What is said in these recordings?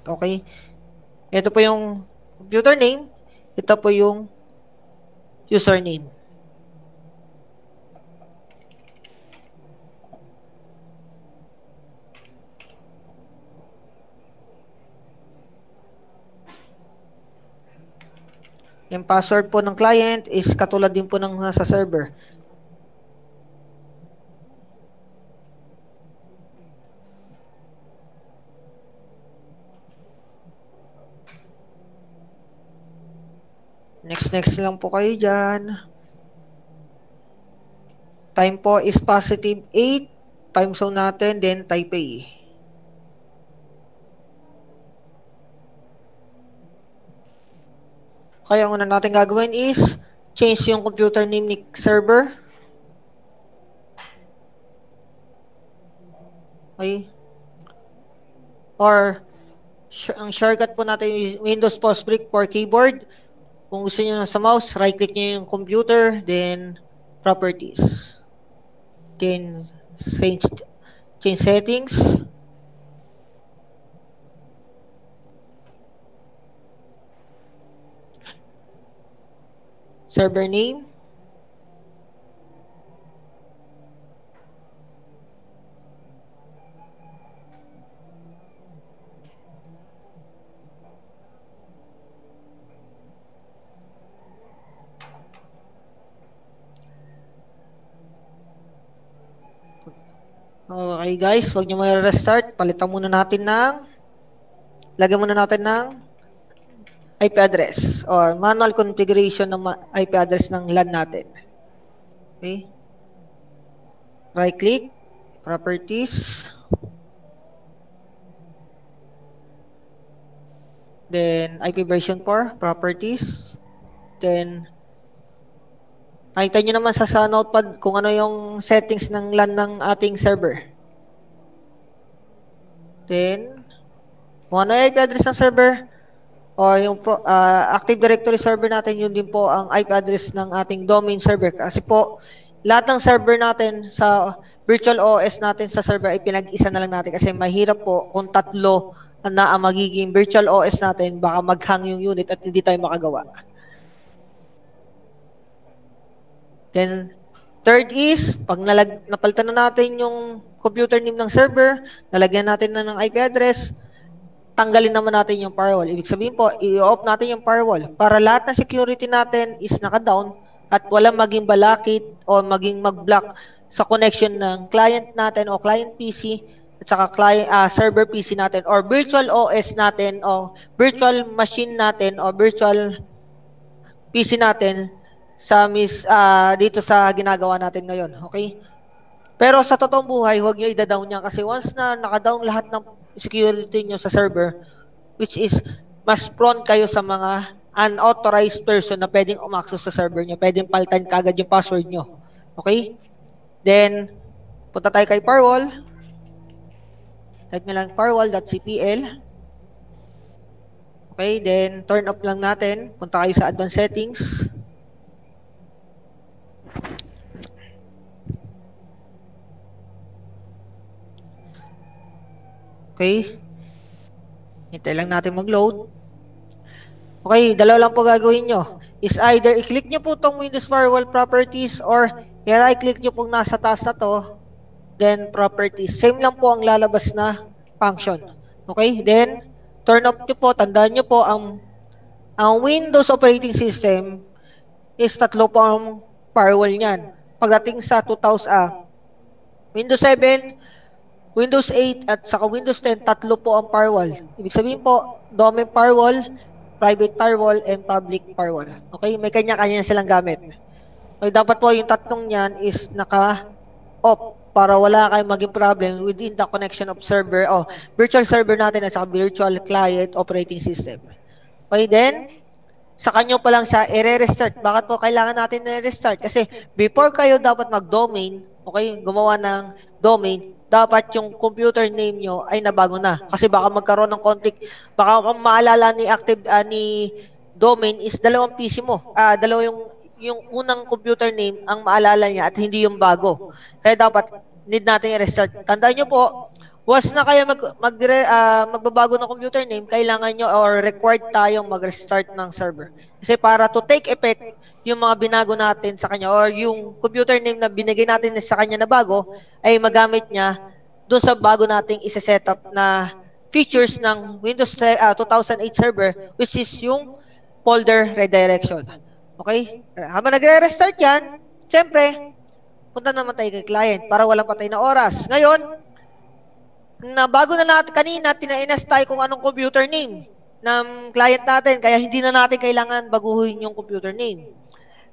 Okay? Ito po yung computer name. Ito po yung username. Yung password po ng client is katulad din po ng nasa server. Next lang po kayo dyan. Time po is positive 8. Time zone natin, then Taipei. Kaya ang una natin gagawin is change yung computer name ni server. Okay. Or ang shortcut po natin is Windows Postbrick for keyboard. Kung gusto niyo sa mouse, right-click niyo yung computer, then properties. Then change settings. Server name. Okay guys, huwag nyo restart. Palitan muna natin lagyan muna natin ng IP address or manual configuration ng IP address ng LAN natin. Okay. Right click, properties. Then IP version 4, properties. Then nakita nyo naman sa notepad kung ano yung settings ng LAN ng ating server. Then, kung ano yung IP address ng server, o yung Active Directory server natin, yun din po ang IP address ng ating domain server. Kasi po, lahat ng server natin sa virtual OS natin sa server ay pinag-isa na lang natin. Kasi mahirap po kung tatlo na ang magiging virtual OS natin, baka mag-hang yung unit at hindi tayo makagawa. Then, third is, pag napalitan na natin yung computer name ng server, nalagyan natin na ng IP address, tanggalin naman natin yung firewall. Ibig sabihin po, i-off natin yung firewall para lahat ng security natin is naka-down at walang maging balakid o maging mag-block sa connection ng client natin o client PC at saka server PC natin or virtual OS natin o virtual machine natin o virtual PC natin sa dito sa ginagawa natin ngayon, okay? Pero sa totoong buhay, huwag nyo i-down yan kasi once na naka-down lahat ng security nyo sa server, which is mas prone kayo sa mga unauthorized person na pwedeng umaccess sa server nyo, pwedeng palitan kagad yung password nyo, okay? Then, punta tayo kay firewall. Type nyo lang firewall.cpl. Okay, then turn off lang natin. Punta kayo sa advanced settings. Okay. Hintay lang natin mag-load. Okay, dalawa lang po gagawin nyo. Is either i-click nyo po itong Windows Firewall Properties or i-right-click nyo pong nasa taas na to, then Properties. Same lang po ang lalabas na function. Okay, then turn off nyo po. Tandaan nyo po, ang Windows Operating System is tatlo po ang firewall niyan. Pagdating sa Windows 7, Windows 8 at saka Windows 10, tatlo po ang firewall. Ibig sabihin po, domain firewall, private firewall, and public firewall. Okay, may kanya-kanya silang gamit. Okay, dapat po yung tatlong yan is naka-off para wala kayong maging problem within the connection of server o virtual server natin at saka virtual client operating system. Okay, then, sa kanyo pa lang siya i-restart. Bakit po kailangan natin i-restart? Kasi before kayo dapat mag-domain, okay, gumawa ng domain, dapat yung computer name nyo ay nabago na. Kasi baka magkaroon ng conflict. Baka kung maalala ni ni domain is dalawang PC mo. Yung unang computer name ang maalala niya at hindi yung bago. Kaya dapat need natin i-restart. Tandaan nyo po, once na kayo magbabago ng computer name, kailangan nyo or required tayong mag-restart ng server. Kasi para to take effect yung mga binago natin sa kanya or yung computer name na binigay natin sa kanya na bago, ay magamit niya doon sa bago nating isa-setup na features ng Windows 2008 server, which is yung folder redirection. Okay? Habang nagre-restart yan, siyempre, punta naman tayo kay client para walang patay na oras. Ngayon, na bago na natin kanina, tinainas tayo kung anong computer name ng client natin, kaya hindi na natin kailangan baguhin yung computer name.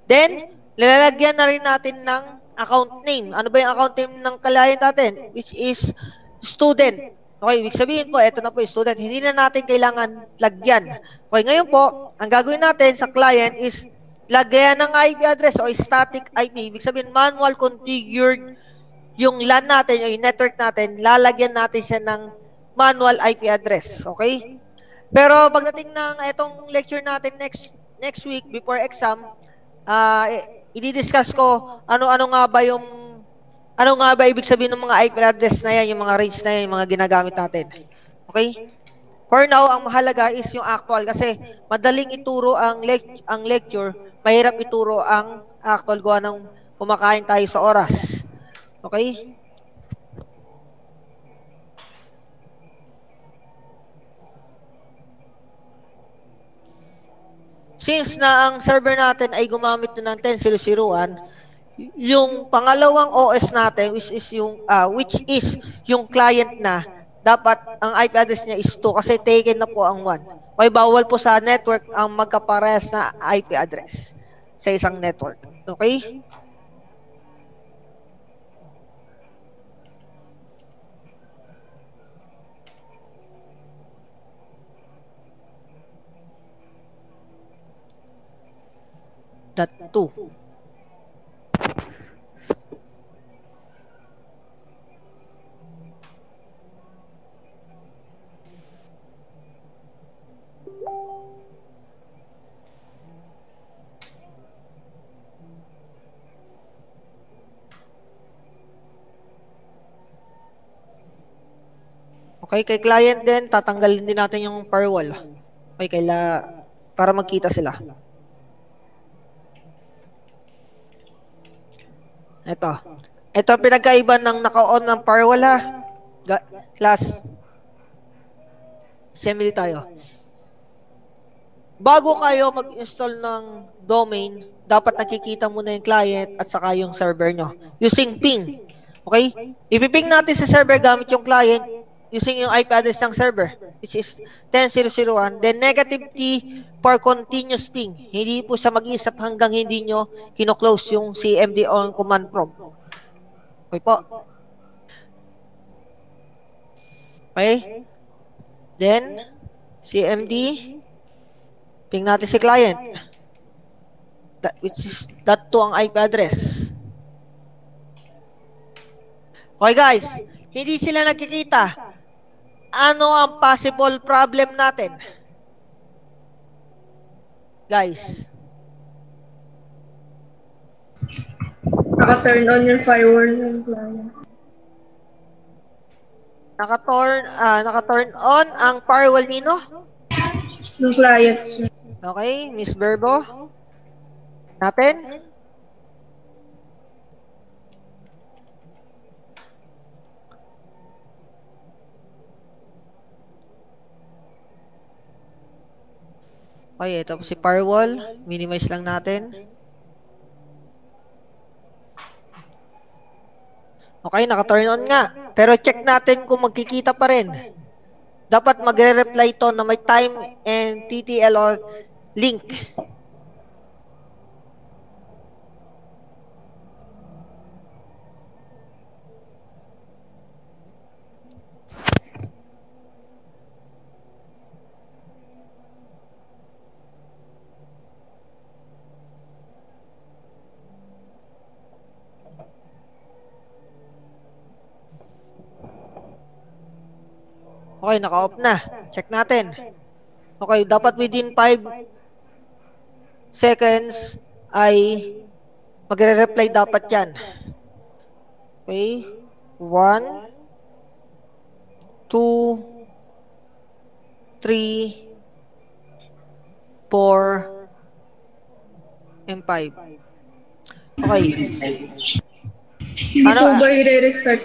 Then, lalagyan na rin natin ng account name. Ano ba yung account name ng client natin? Which is student. Okay, ibig sabihin po, ito na po yung student. Hindi na natin kailangan lagyan. Okay, ngayon po, ang gagawin natin sa client is lagyan ng IP address o static IP. Ibig sabihin, manual configured yung LAN natin, yung network natin, lalagyan natin siya ng manual IP address. Okay? Pero pagdating ng itong lecture natin next week before exam, i-discuss ko ano nga ba ibig sabihin ng mga IP address na yan, yung mga range na yan, yung mga ginagamit natin. Okay? For now, ang mahalaga is yung actual kasi madaling ituro ang lecture, mahirap ituro ang actual gawa ng kumakain tayo sa oras. Okay? Since na ang server natin ay gumamit na ng 10.0.0.1, yung pangalawang OS natin which is yung client na dapat ang IP address niya is 2 kasi taken na po ang 1. May bawal po sa network ang magkaparehas na IP address sa isang network. Okay? .2. Okay, kay client din, tatanggalin din natin yung firewall. Okay, para magkita sila. Ito ang pinagkaiba ng naka-on ng firewall ha. Class. Assembly tayo. Bago kayo mag-install ng domain, dapat nakikita muna yung client at saka yung server nyo. Using ping. Okay? Ipiping natin sa server gamit yung client using yung IP address ng server, which is 10.0.0.1. Then negative T for continuous ping. Hindi po siya mag-iisap hanggang hindi nyo kino-close yung CMD on command prompt. Okay po. Okay? Then, CMD, ping natin si client, which is .2 ang IP address. Okay guys, hindi sila nagkikita. Ano ang possible problem natin? Guys. Naka-turn on yung firewall ng client. Naka-turn on ang firewall nino? Ng client, sir. Okay, Miss Verbo. Natin? Okay, ito si firewall. Minimize lang natin. Okay, naka-turn on nga. Pero check natin kung magkikita pa rin. Dapat magre-reply ito na may time and TTL or link. Okay, naka-off na. Check natin. Okay, dapat within 5 seconds ay magre-reply dapat yan. Okay, 1, 2, 3, 4, and 5. Okay. Hindi po ba i-restart?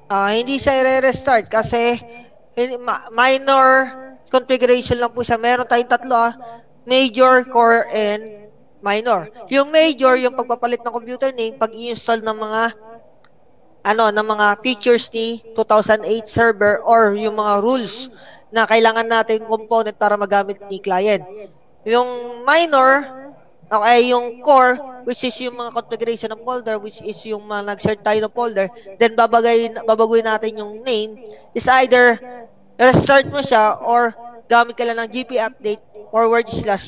Hindi siya i-restart kasi minor configuration lang po siya. Meron tayong tatlo, major, core, and minor. Yung major, yung pagpapalit ng computer name, pag-i-install ng mga ng mga features ni 2008 server or yung mga rules na kailangan natin component para magamit ni client. Yung minor, okay, yung core, which is yung mga configuration ng folder, which is yung mga nag-share tayo ng folder, then babaguhin natin yung name, is either restart mo siya or gamit ka lang ng GP update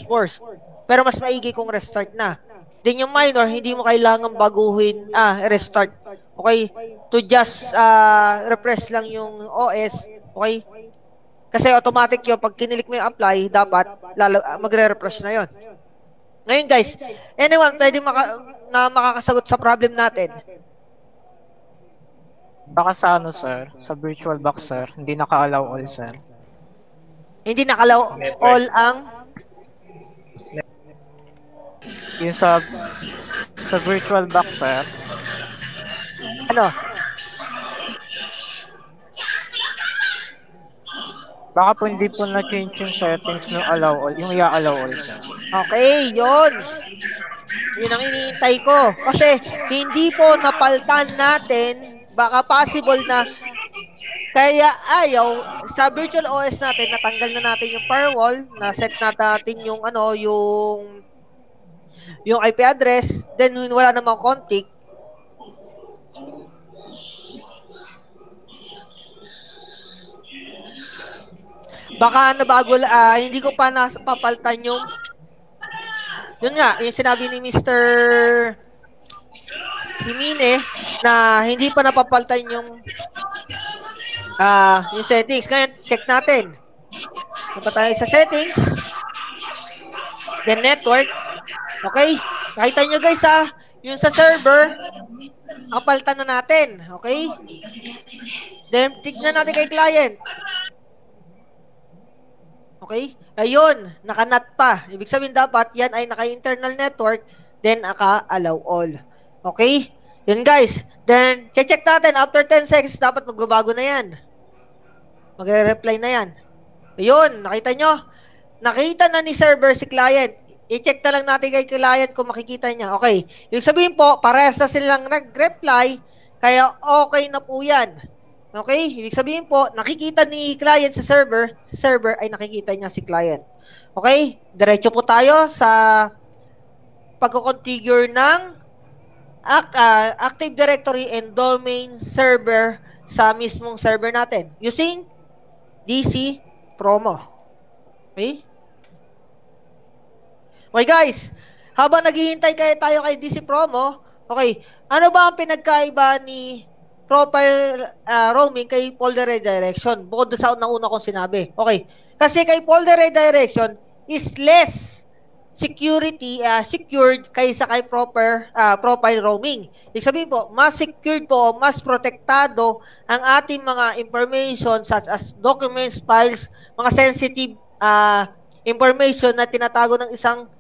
/force. Pero mas maigi kung restart na. Then yung minor, hindi mo kailangan baguhin, restart. Okay? To just refresh lang yung OS. Okay? Kasi automatic yun. Pag kinilik mo yung apply, dapat magre-refresh na yun. Ngayon guys, anyone pwede makakasagot sa problem natin? Baka sa sir, sa virtual box sir, hindi naka-allow all sir. Hindi naka-allow all ang Yung sa virtual box sir. Ano? Baka po hindi po na-change yung settings ng allow all, yung i-allow all sir. Okay, yun. Yun ang iniintay ko. Kasi hindi po napaltan natin, baka possible na kaya ayaw sa virtual OS natin, natanggal na natin yung firewall, na-set natin yung yung IP address, then wala namang conflict. Baka nabago, hindi ko pa napapaltan yung yun nga, yung sinabi ni Mr. Simine na hindi pa napapaltan yung settings. Kaya check natin. Punta tayo sa settings. Then network. Okay? Nakita nyo guys yung sa server, napaltan na natin. Okay? Then tignan natin kay client. Okay? Ayun, naka-NAT pa. Ibig sabihin dapat yan ay naka-internal network, then naka-allow all. Okay? Yun guys. Then, check natin. After 10 seconds, dapat magbabago na yan. Magre-reply na yan. Ayun, nakita nyo? Nakita na ni server si client. I-check na lang natin kay client kung makikita niya. Okay. Ibig sabihin po, parehas na silang nag-reply, kaya okay na po yan. Okay? Ibig sabihin po, nakikita ni client sa server ay nakikita niya si client. Okay? Diretso po tayo sa pagko-configure ng Active Directory and Domain Server sa mismong server natin using DC Promo. Okay? Okay guys, habang naghihintay tayo kay DC Promo, okay, ano ba ang pinagkaiba ni profile roaming kay folder redirection bukod sa una kong sinabi? Okay, kasi kay folder redirection is less secured kaysa kay profile roaming. Ibig sabihin po, mas secured po, mas protektado ang ating mga information such as documents, files, mga sensitive information na tinatago ng isang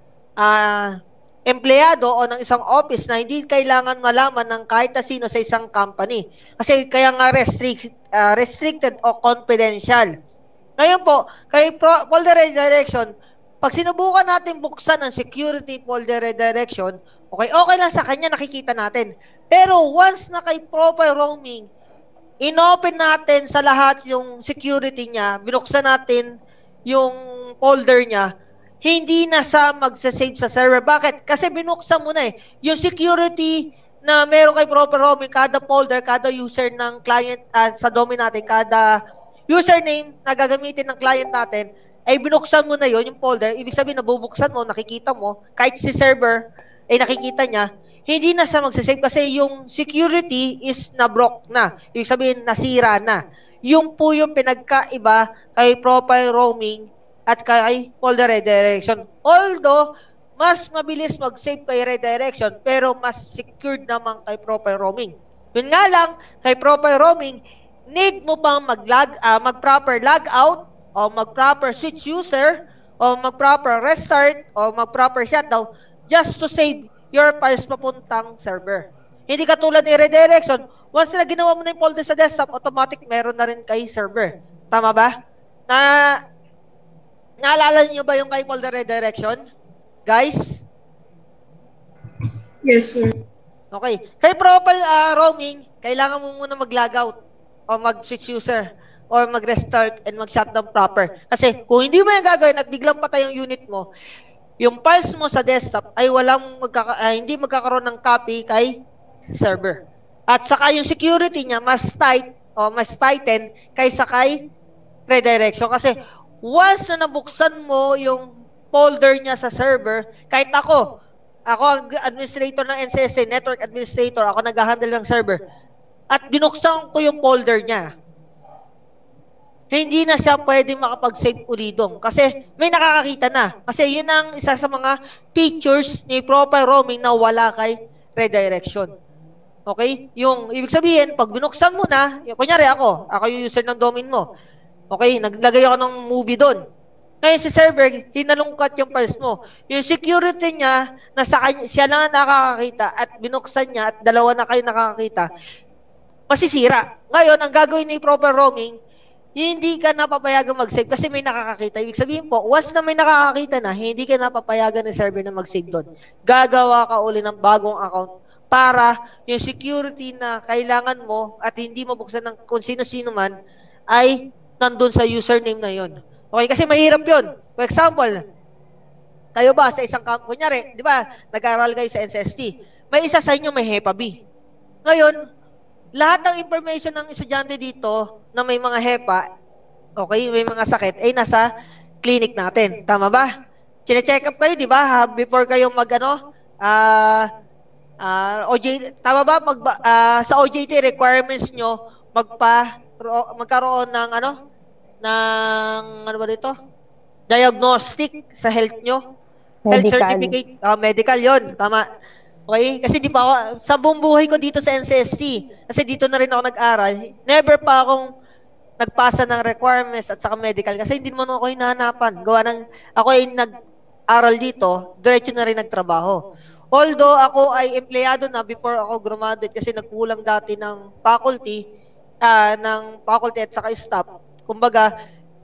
empleyado o ng isang office na hindi kailangan malaman ng kahit na sino sa isang company. Kasi kaya nga restricted o confidential. Ngayon po, kay folder redirection, pag sinubukan natin buksan ang security folder redirection, okay lang sa kanya, nakikita natin. Pero once na kay profile roaming, inopen natin sa lahat yung security niya, binuksan natin yung folder niya, hindi na sa magsasave sa server. Bakit? Kasi binuksan mo na eh. Yung security na meron kay proper roaming, kada folder, kada user ng client sa domain natin, kada username na gagamitin ng client natin, ay binuksan mo na yon yung folder. Ibig sabihin, nabubuksan mo, nakikita mo, kahit si server ay nakikita niya, hindi na sa magsasave kasi yung security is na-broke na. Ibig sabihin, nasira na. Yung po yung pinagkaiba kay profile roaming at kay folder redirection. Although, mas mabilis mag-save kay redirection, pero mas secured naman kay profile roaming. Yun nga lang, kay profile roaming, need mo pang mag-proper logout o mag-proper switch user o mag-proper restart o mag-proper shutdown just to save your files papuntang server. Hindi katulad ni redirection, once na ginawa mo na yung folder sa desktop, automatic meron na rin kay server. Tama ba? Naalala niyo ba yung kay folder redirection? Guys? Yes, sir. Okay. Kay proper roaming, kailangan mo muna mag-logout o mag-switch user or mag-restart and mag-shutdown proper. Kasi kung hindi mo yung gagawin at biglang patay yung unit mo, yung files mo sa desktop ay hindi magkakaroon ng copy kay server. At saka yung security niya mas tight o mas tighten kaysa kay redirection. Kasi once na nabuksan mo yung folder niya sa server, kahit ako ang administrator ng NCSA, network administrator, ako nag-handle ng server, at binuksan ko yung folder niya, hindi na siya pwedeng makapag-save uli doon. Kasi may nakakakita na. Kasi yun ang isa sa mga features ni proper roaming na wala kay redirection. Okay? Yung ibig sabihin, pag binuksan mo na, kunyari ako yung user ng domain mo. Okay? Naglagay ako ng movie doon. Ngayon si server, hinalungkat yung files mo. Yung security niya, siya lang nakakakita at binuksan niya at dalawa na kayo nakakakita, masisira. Ngayon, ang gagawin ni proper roaming, hindi ka napapayagan mag-save kasi may nakakakita. Ibig sabihin po, once na may nakakakita na, hindi ka napapayagan ng server na mag-save doon. Gagawa ka uli ng bagong account para yung security na kailangan mo at hindi mabuksan ng kung sino-sino man ay nandun sa username na yon. Okay, kasi mahirap yun. For example, kayo ba sa isang kunyari, di ba, nag-aaral kayo sa NCST, may isa sa inyo may HEPA B. Ngayon, lahat ng information ng estudyante dito na may mga HEPA, okay, may mga sakit, ay nasa clinic natin. Tama ba? Chine-check up kayo, di ba, before kayo tama ba? Sa OJT requirements nyo, magkaroon ng diagnostic sa health nyo. Health certificate, medical yon, tama. Okay? Kasi di pa ako, sa buong buhay ko dito sa NCST, kasi dito na rin ako nag-aral, never pa akong nagpasa ng requirements at saka medical kasi hindi naman ako hinahanapan. Ako ay nag-aral dito, diretso na rin nagtrabaho. Although ako ay empleyado na before ako graduate kasi nagkulang dati ng faculty at saka staff. Kumbaga,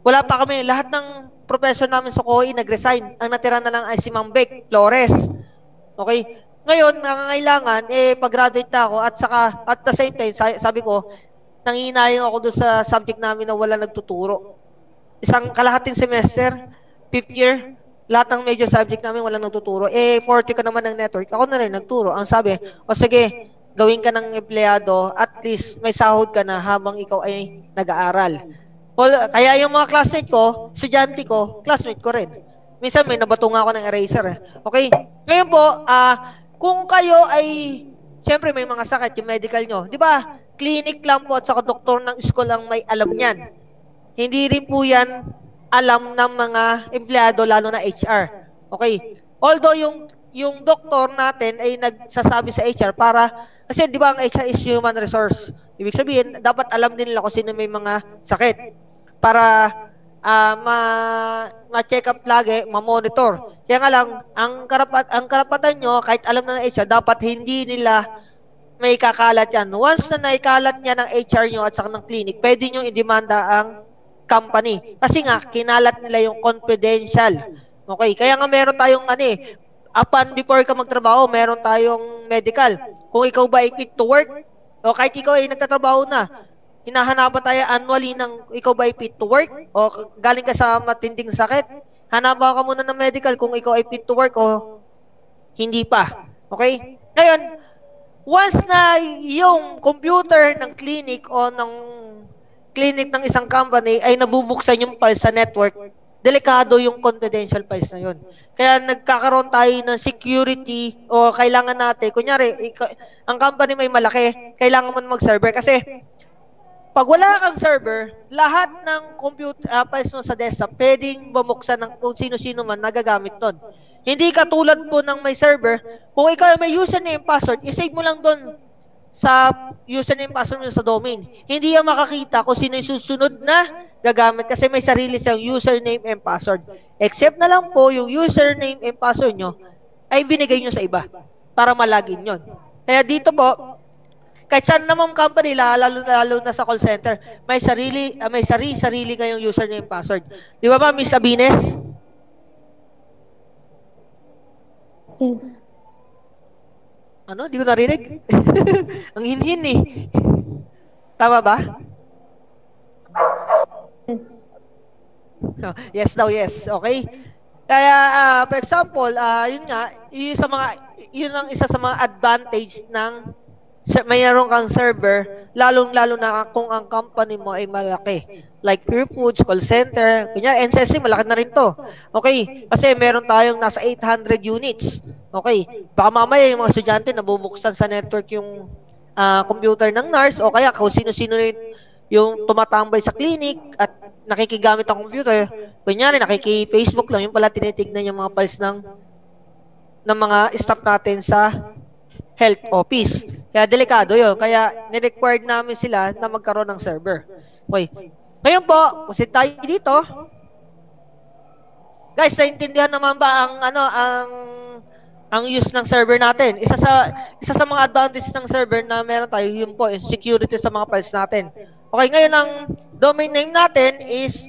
wala pa kami. Lahat ng professor namin sa COE nag-resign. Ang natira na lang ay si Ma'am Beck Flores. Okay? Ngayon, nangangailangan, pag-graduate na ako at the same time, sabi ko, nanginayang ako doon sa subject namin na wala nagtuturo. Isang kalahating semester, 5th year, lahat ng major subject namin wala nagtuturo. 40 ka naman ng network. Ako na rin nagturo. Ang sabi, sige, gawin ka ng empleyado, at least may sahod ka na habang ikaw ay nag-aaral. Kaya yung mga classmate ko, estudyante ko, classmate ko rin. Minsan may nabato nga ako ng eraser. Okay? Ngayon po, kung kayo ay, siyempre may mga sakit, yung medical nyo, di ba? Clinic lang po at saka doktor ng school lang may alam yan. Hindi rin po yan alam ng mga empleyado, lalo na HR. Okay? Although yung doktor natin ay nagsasabi sa HR kasi di ba ang HR is human resource. Ibig sabihin, dapat alam din nila kung sino may mga sakit para ma-check up lagi, ma-monitor. Kaya nga lang, ang karapatan nyo, kahit alam na ng HR, dapat hindi nila may kakalat yan. Once na naikalat niya ng HR nyo at saka ng clinic, pwede nyo i-demanda ang company. Kasi nga, kinalat nila yung confidential. Okay, kaya nga meron tayong before ka magtrabaho, meron tayong medical. Kung ikaw ba ay fit to work, o kahit ikaw ay nagtatrabaho na, hinahanapan tayo annually ng ikaw ba ay fit to work, o galing ka sa matinding sakit, hanapan ka muna ng medical kung ikaw ay fit to work o hindi pa. Okay? Ngayon, once na yung computer ng clinic o ng clinic ng isang company ay nabubuksan yung files sa network, delikado yung confidential files na yun. Kaya nagkakaroon tayo ng security o kailangan natin, kunyari, ang company may malaki, kailangan mo mag-server kasi pag wala kang server, lahat ng computer files mo sa desktop, pwedeng bumuksan ng kung sino-sino man nagagamit doon. Hindi katulad po ng may server, kung ikaw may username, password, isave mo lang doon sa username password nyo sa domain. Hindi yan makakita kung sino yung susunod na gagamit kasi may sarili siyang username and password. Except na lang po yung username and password nyo ay binigay nyo sa iba para malagin yon. Kaya dito po, kahit saan naman company, lalo na sa call center, may sarili kayong username and password. Di ba ba, Miss Abines? Yes. Ano? Di ko narinig? Ang hinhin eh. Tama ba? Yes. Yes daw, yes. Okay? Kaya, for example, yun nga, yun ang isa sa mga advantage ng mayroon kang server, lalong-lalo na kung ang company mo ay malaki. Like Pure Foods, call center, kunya NCSC, malaki na rin to. Okay? Kasi meron tayong nasa 800 units. Okay? Baka mamaya yung mga estudyante nabubuksan sa network yung computer ng nurse o kaya kung sino-sino yung tumatambay sa clinic at nakikigamit ang computer. Kunyari, nakiki-Facebook lang, yung pala tinitignan yung mga files ng mga staff natin sa health office. Kaya delikado yun. Kaya ni-required namin sila na magkaroon ng server. Okay. Ngayon po, kasi tayo dito, guys, naintindihan naman ba ang use ng server natin? Isa sa mga advantage ng server na meron tayo, yun po, yung security sa mga files natin. Okay, ngayon ang domain name natin is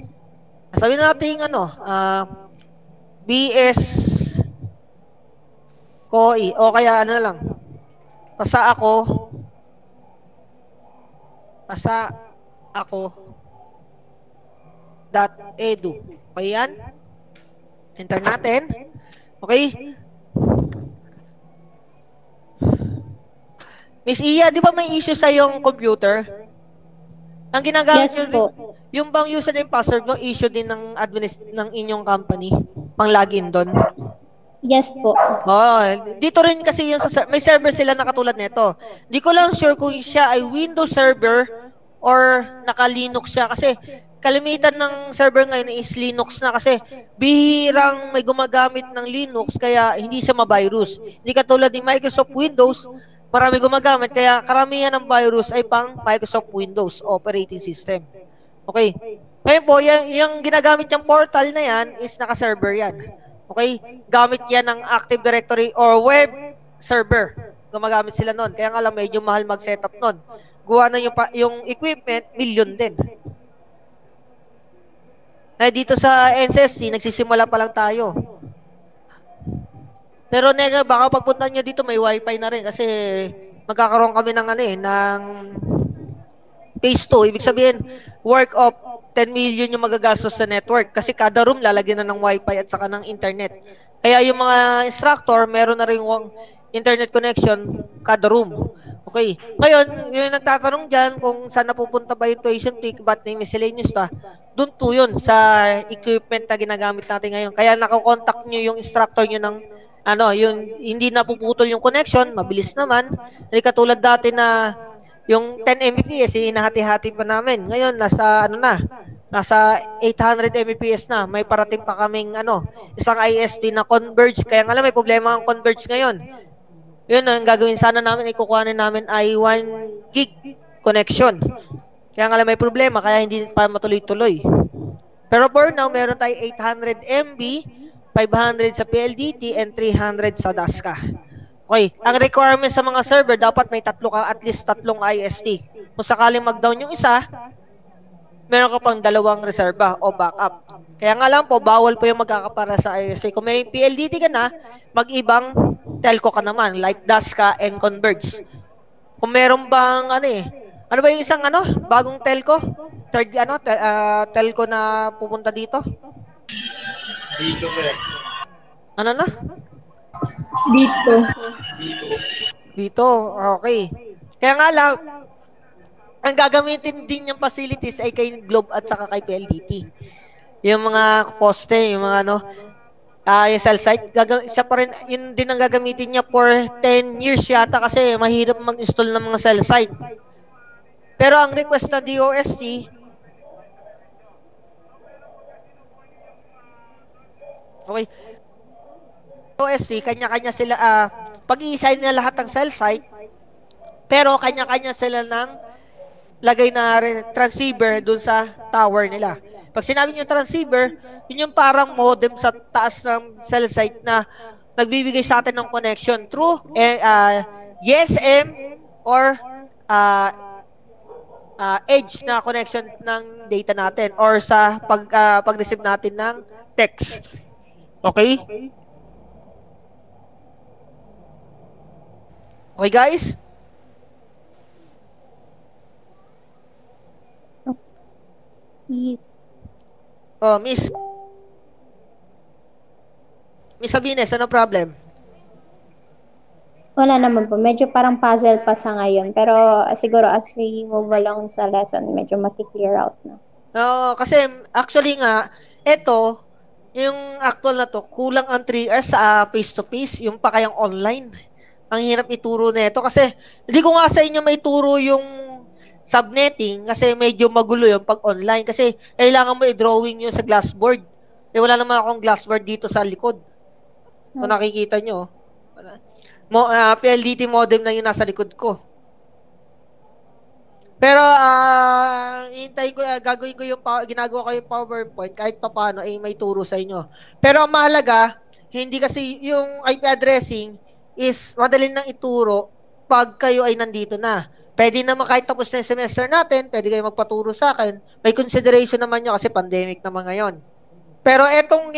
sabihin natin BS COI o kaya ano lang. Pasa ako .edu. Okay yan? Enter natin. Okay? Miss Iya, di ba may issue sa yung computer? Ang ginagamit Yes po. yung bang username password mo issue din ng ng inyong company pang login doon? Yes po. Oh, dito rin kasi yung may server sila na katulad nito. Di ko lang sure kung siya ay Windows server or naka-Linux siya kasi kalimitan ng server ngayon is Linux na kasi bihirang may gumagamit ng Linux kaya hindi siya ma-virus. Hindi katulad ni Microsoft Windows, marami gumagamit kaya karamihan ng virus ay pang Microsoft Windows operating system. Okay. Ngayon po, yung ginagamit yung portal na yan is naka-server yan. Okay? Gamit yan ng Active Directory or web server. Gumagamit sila nun. Kaya nga lang medyo mahal mag-setup nun. Gawa na yung equipment, million din. Dito sa NCST, nagsisimula pa lang tayo. Pero nega, baka pagpunta nyo dito may wifi na rin kasi magkakaroon kami ng ng phase 2. Ibig sabihin, work of 10 million yung magagastos sa network kasi kada room lalagyan na ng wifi at saka ng internet. Kaya yung mga instructor, meron na rin internet connection kada room. Okay. Ngayon, yung nagtatanong dyan kung saan napupunta ba yung tuition fee, ba't may miscellaneous pa, doon po yun sa equipment na ginagamit natin ngayon. Kaya nakakontakt nyo yung instructor nyo ng yung hindi napuputol yung connection, mabilis naman. Hindi katulad dati na yung 10 Mbps, hinahati-hati pa namin. Ngayon, nasa 800 Mbps na. May parating pa kaming isang ISP na converge. Kaya nga lang, may problema ang converge ngayon. Yun, ang gagawin sana namin, ikukuhanin namin ay 1 gig connection. Kaya nga lang may problema, kaya hindi pa matuloy-tuloy. Pero for now, meron tayo 800 MB, 500 sa PLDT, and 300 sa DASCA. Okay, ang requirement sa mga server, dapat may at least tatlong ISP. Kung sakaling mag-down yung isa, meron ka pang dalawang reserva o backup. Kaya nga lang po, bawal po yung magkakapara sa ISP. Kung may PLDT ka na, mag-ibang telco ka naman, like DASCA and Converge. Kung meron bang, ano ba yung isang bagong telco? Third, telco na pupunta dito? Dito, sir. Ano na? Dito, okay. Kaya nga lang, ang gagamitin din yung facilities ay kay Globe at saka kay PLDT. Yung mga poste, yung mga yung cell site, siya pa rin, yun din ang gagamitin niya for 10 years yata kasi mahirap mag-install ng mga cell site. Pero ang request ng DOST, okay, DOST, kanya-kanya sila, pag i-assign na lahat ng cell site, Pero kanya-kanya sila ng lagay na transceiver dun sa tower nila. Pag sinabi nyo transceiver, yun yung parang modem sa taas ng cell site na nagbibigay sa atin ng connection through GSM or edge na connection ng data natin or sa pag-receive natin ng text. Okay? Okay, guys? Oh, Miss Sabines, ano problem? Wala naman po. Medyo parang puzzle pa sa ngayon. Pero siguro as we move along sa lesson, medyo mati-clear out na. Kasi actually nga, ito, yung actual na to, kulang ang 3 hours sa face-to-face, yung pa kayang online. Ang hirap ituro na ito kasi hindi ko nga sa inyo maituro yung subnetting kasi medyo magulo yung pag online kasi kailangan mo i-drawing yun sa glassboard. Wala naman akong glassboard dito sa likod. Kung nakikita nyo, PLDT modem na yun nasa likod ko. Pero hintayin ko, gagawin ko yung ginagawa ko yung PowerPoint kahit papaano ay may turo sa inyo. Pero ang mahalaga, hindi kasi yung IP addressing is madali nang ituro pag kayo ay nandito na. Pwede naman kahit tapos na yung semester natin, pwede kayo magpaturo sa akin. May consideration naman nyo kasi pandemic naman ngayon. Pero etong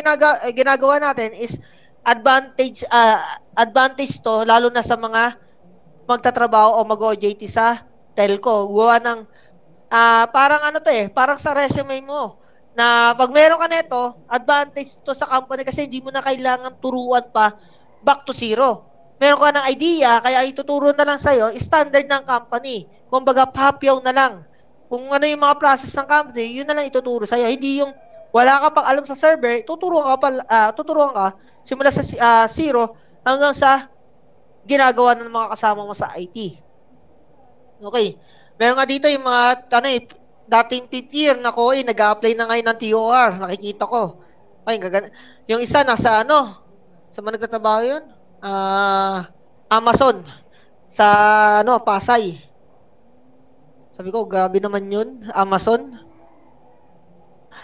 ginagawa natin is advantage to lalo na sa mga magtatrabaho o mag-OJT sa telco. Gawa ng parang ano to parang sa resume mo na pag meron ka nito, advantage to sa company kasi hindi mo na kailangan turuan pa back to zero. Meron ka ng idea, kaya ituturo na lang sa'yo, standard ng company. Kumbaga, papyaw na lang. Kung ano yung mga process ng company, yun na lang ituturo sa'yo. Hindi yung wala ka pang alam sa server, tuturuan ka simula sa zero hanggang sa ginagawa ng mga kasama mo sa IT. Okay. Meron nga dito yung mga dating fifth na ko nag-a-apply na ngayon ng TOR. Nakikita ko. Okay, yung isa nasa sa mga nagtatrabaho yun? Amazon sa Pasay. Sabi ko, gabi naman yun, Amazon.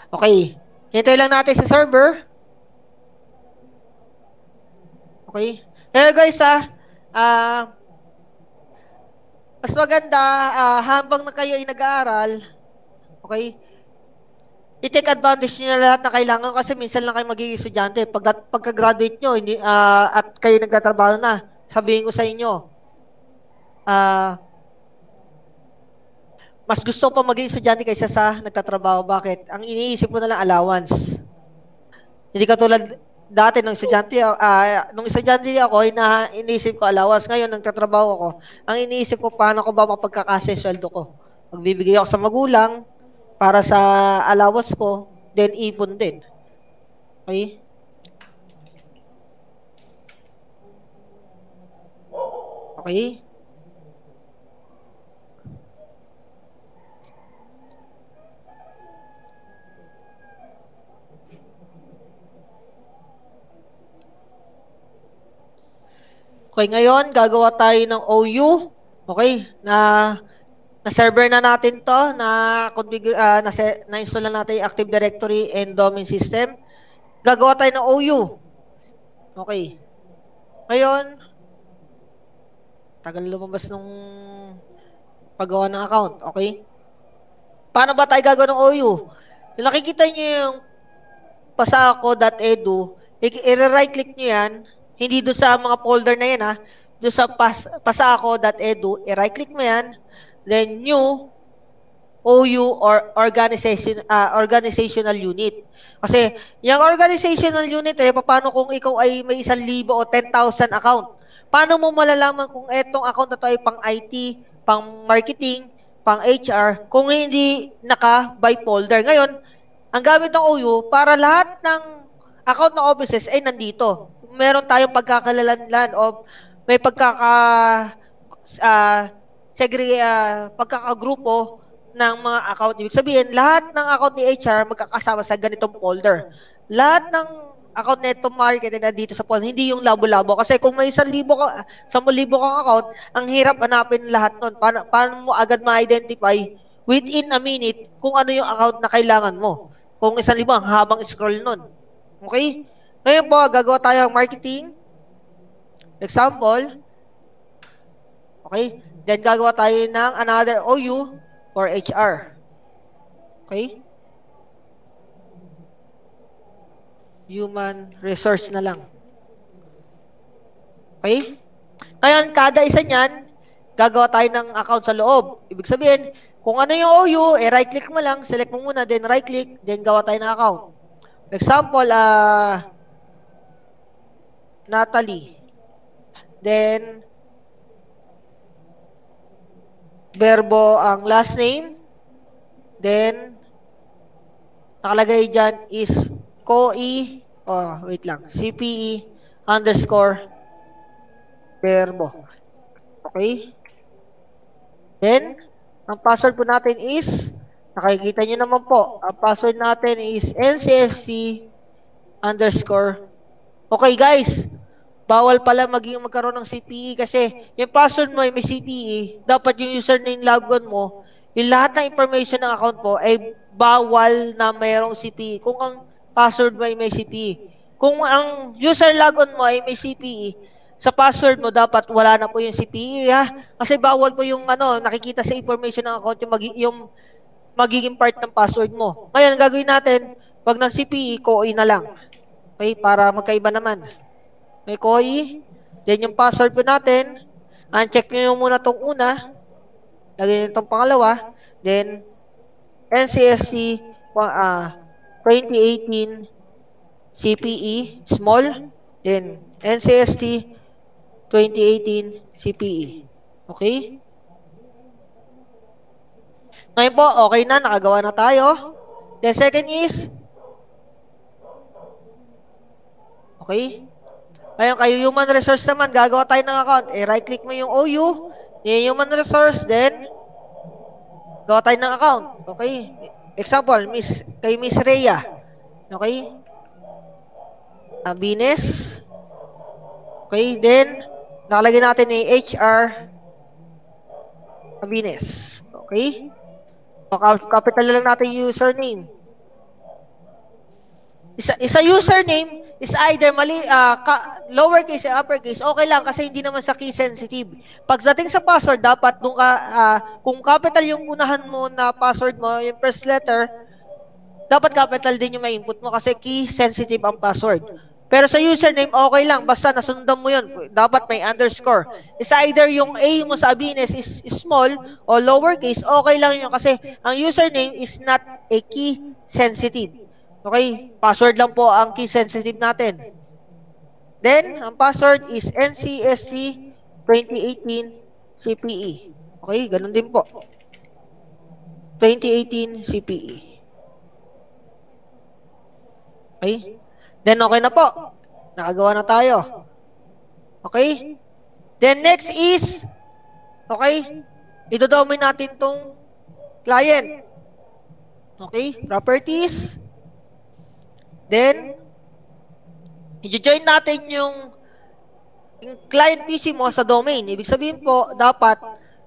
Okay. Hintay lang natin sa server. Okay. Hello guys, mas maganda habang na kayo ay nag-aaral, okay, i-take advantage nyo na lahat na kailangan kasi minsan lang kayo magiging estudyante. Pagka-graduate nyo at kayo nagtatrabaho na, sabihin ko sa inyo, mas gusto pa maging estudyante kaysa sa nagtatrabaho. Bakit? Ang iniisip ko na lang allowance. Hindi katulad dati nung estudyante ako, iniisip ko allowance. Ngayon, nagtatrabaho ako, ang iniisip ko paano ko ba mapagkakasya yung sweldo ko. Magbibigay ako sa magulang, para sa allowance ko, then ipon din. Okay? Okay? Okay, ngayon, gagawa tayo ng OU. Okay? Na server na natin to, na-install na natin yung Active Directory and Domain System. Gagawa tayo ng OU. Okay. Ngayon, tagal lumabas nung paggawa ng account. Okay? Paano ba tayo gagawa ng OU? Yung nakikita nyo yung pasako.edu, i-right click nyo yan, hindi doon sa mga folder na yan doon sa pasako.edu, i-right click mo yan, then new OU or organizational unit. Kasi yung organizational unit paano kung ikaw ay may 1,000 o 10,000 account? Paano mo malalaman kung etong account na to ay pang IT, pang marketing, pang HR, kung hindi naka-by folder? Ngayon, ang gamit ng OU para lahat ng account ng offices ay nandito. Meron tayong pagkakalalan o may pagkakagrupo ng mga account. Ibig sabihin, lahat ng account ni HR magkakasama sa ganitong folder. Lahat ng account netto market na dito sa phone, hindi yung labo-labo. Kasi kung may 1,000 ka, 10,000 kang account, ang hirap hanapin lahat nun. Paano mo agad ma-identify within a minute kung ano yung account na kailangan mo? Kung 1,000 ang habang scroll nun. Okay? Ngayon po, gagawa tayo ng marketing. Example. Okay? Then gagawa tayo ng another OU for HR. Okay? Human resource na lang. Okay? Ngayon, kada isa niyan, gagawa tayo ng account sa loob. Ibig sabihin, kung ano yung OU, right-click mo lang, select mo muna, then right-click, then gawa tayo ng account. Example, Natalie. Then, verbo ang last name. Then, nakalagay dyan is CPE underscore verbo. Okay? Then, ang password po natin is, nakikita nyo naman po, ang password natin is NCSC underscore. Okay guys, bawal pala magkaroon ng CPE kasi yung password mo ay may CPE, dapat yung username logon mo, yung lahat ng information ng account mo ay bawal na mayroong CPE kung ang password mo ay may CPE. Kung ang user logon mo ay may CPE, sa password mo dapat wala na po yung CPE ha. Kasi bawal po yung nakikita sa information ng account yung magiging part ng password mo. Ngayon, gagawin natin, wag ng CPE, COI na lang. Okay, para magkaiba naman. May COI, then yung password po natin, uncheck nyo muna tong una, lagyan nyo itong pangalawa, then NCSC 2018 CPE small, then NCST 2018 CPE. Okay? Ngayon po, okay na, nakagawa na tayo. The second is, okay? Ngayon, kayo human resource naman, gagawa tayo ng account. Right-click mo yung OU, yung human resource, then, gawa tayo ng account. Okay? Example, kay Miss Rhea. Okay? Business. Okay? Then, nakalagay natin yung HR business. Okay? Capital lang natin yung username. Isa username is either lowercase or uppercase, okay lang kasi hindi naman sa key sensitive. Pagdating sa password, dapat kung capital yung unahan mo na password mo, yung first letter, dapat capital din yung may input mo kasi key sensitive ang password. Pero sa username, okay lang, basta nasundan mo yun. Dapat may underscore. Is either yung A mo sa business is small o lowercase, okay lang yun kasi ang username is not a key sensitive. Okay? Password lang po ang key sensitive natin. Then, ang password is NCST 2018 CPE. Okay? Ganun din po. 2018 CPE. Okay? Then, okay na po. Nakagawa na tayo. Okay? Then, next is, okay? Idodomin natin tong client. Okay? Properties. Then, i-join natin yung client PC mo sa domain. Ibig sabihin po, dapat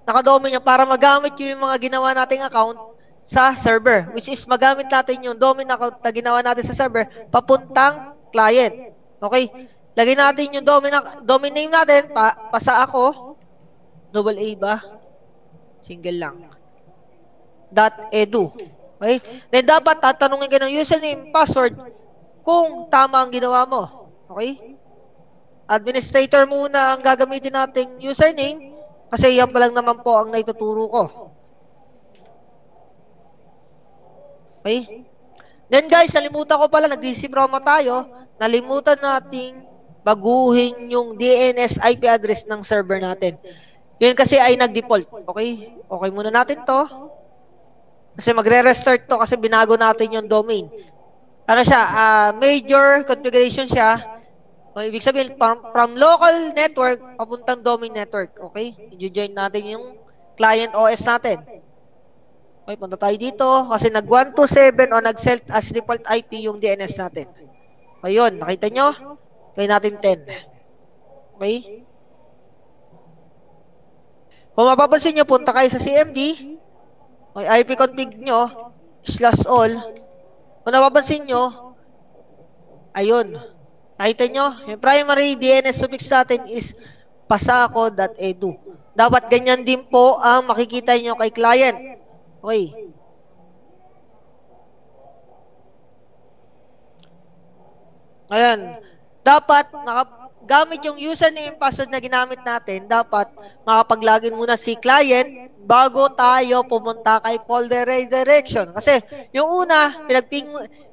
naka-domain niya para magamit yung mga ginawa nating account sa server. Which is, magamit natin yung domain account na ginawa natin sa server papuntang client. Okay? Lagay natin yung domain name natin, pasa ako, double A ba? Single lang. .edu. Okay? Then, dapat tatanungin ka ng username, password, kung tama ang ginawa mo. Okay? Administrator muna ang gagamitin nating username kasi yan pa lang naman po ang naituturo ko. Okay? Then guys, nalimutan ko pala, nag-DC-promo tayo, nalimutan nating baguhin yung DNS IP address ng server natin. Yun kasi ay nag-default. Okay? Okay muna natin to. Kasi magre-restart to kasi binago natin yung domain. Ano siya, major configuration siya. Ibig sabihin, from local network, papuntang domain network. Okay? I-join natin yung client OS natin. Okay, punta tayo dito kasi nag-127 o nag-set as default IP yung DNS natin. Ayun, nakita nyo? Kaya natin 10. Okay? Kung mapapansin nyo, punta kayo sa CMD. Okay, IP config nyo, /all. Kung napapansin nyo, ayun. Nakita nyo? Yung primary DNS suffix natin is pasako.edu. Dapat ganyan din po ang makikita nyo kay client. Okay. Ayan. Dapat, gamit yung username and password na ginamit natin, dapat makapag-login muna si client bago tayo pumunta kay folder redirection. Kasi, yung una,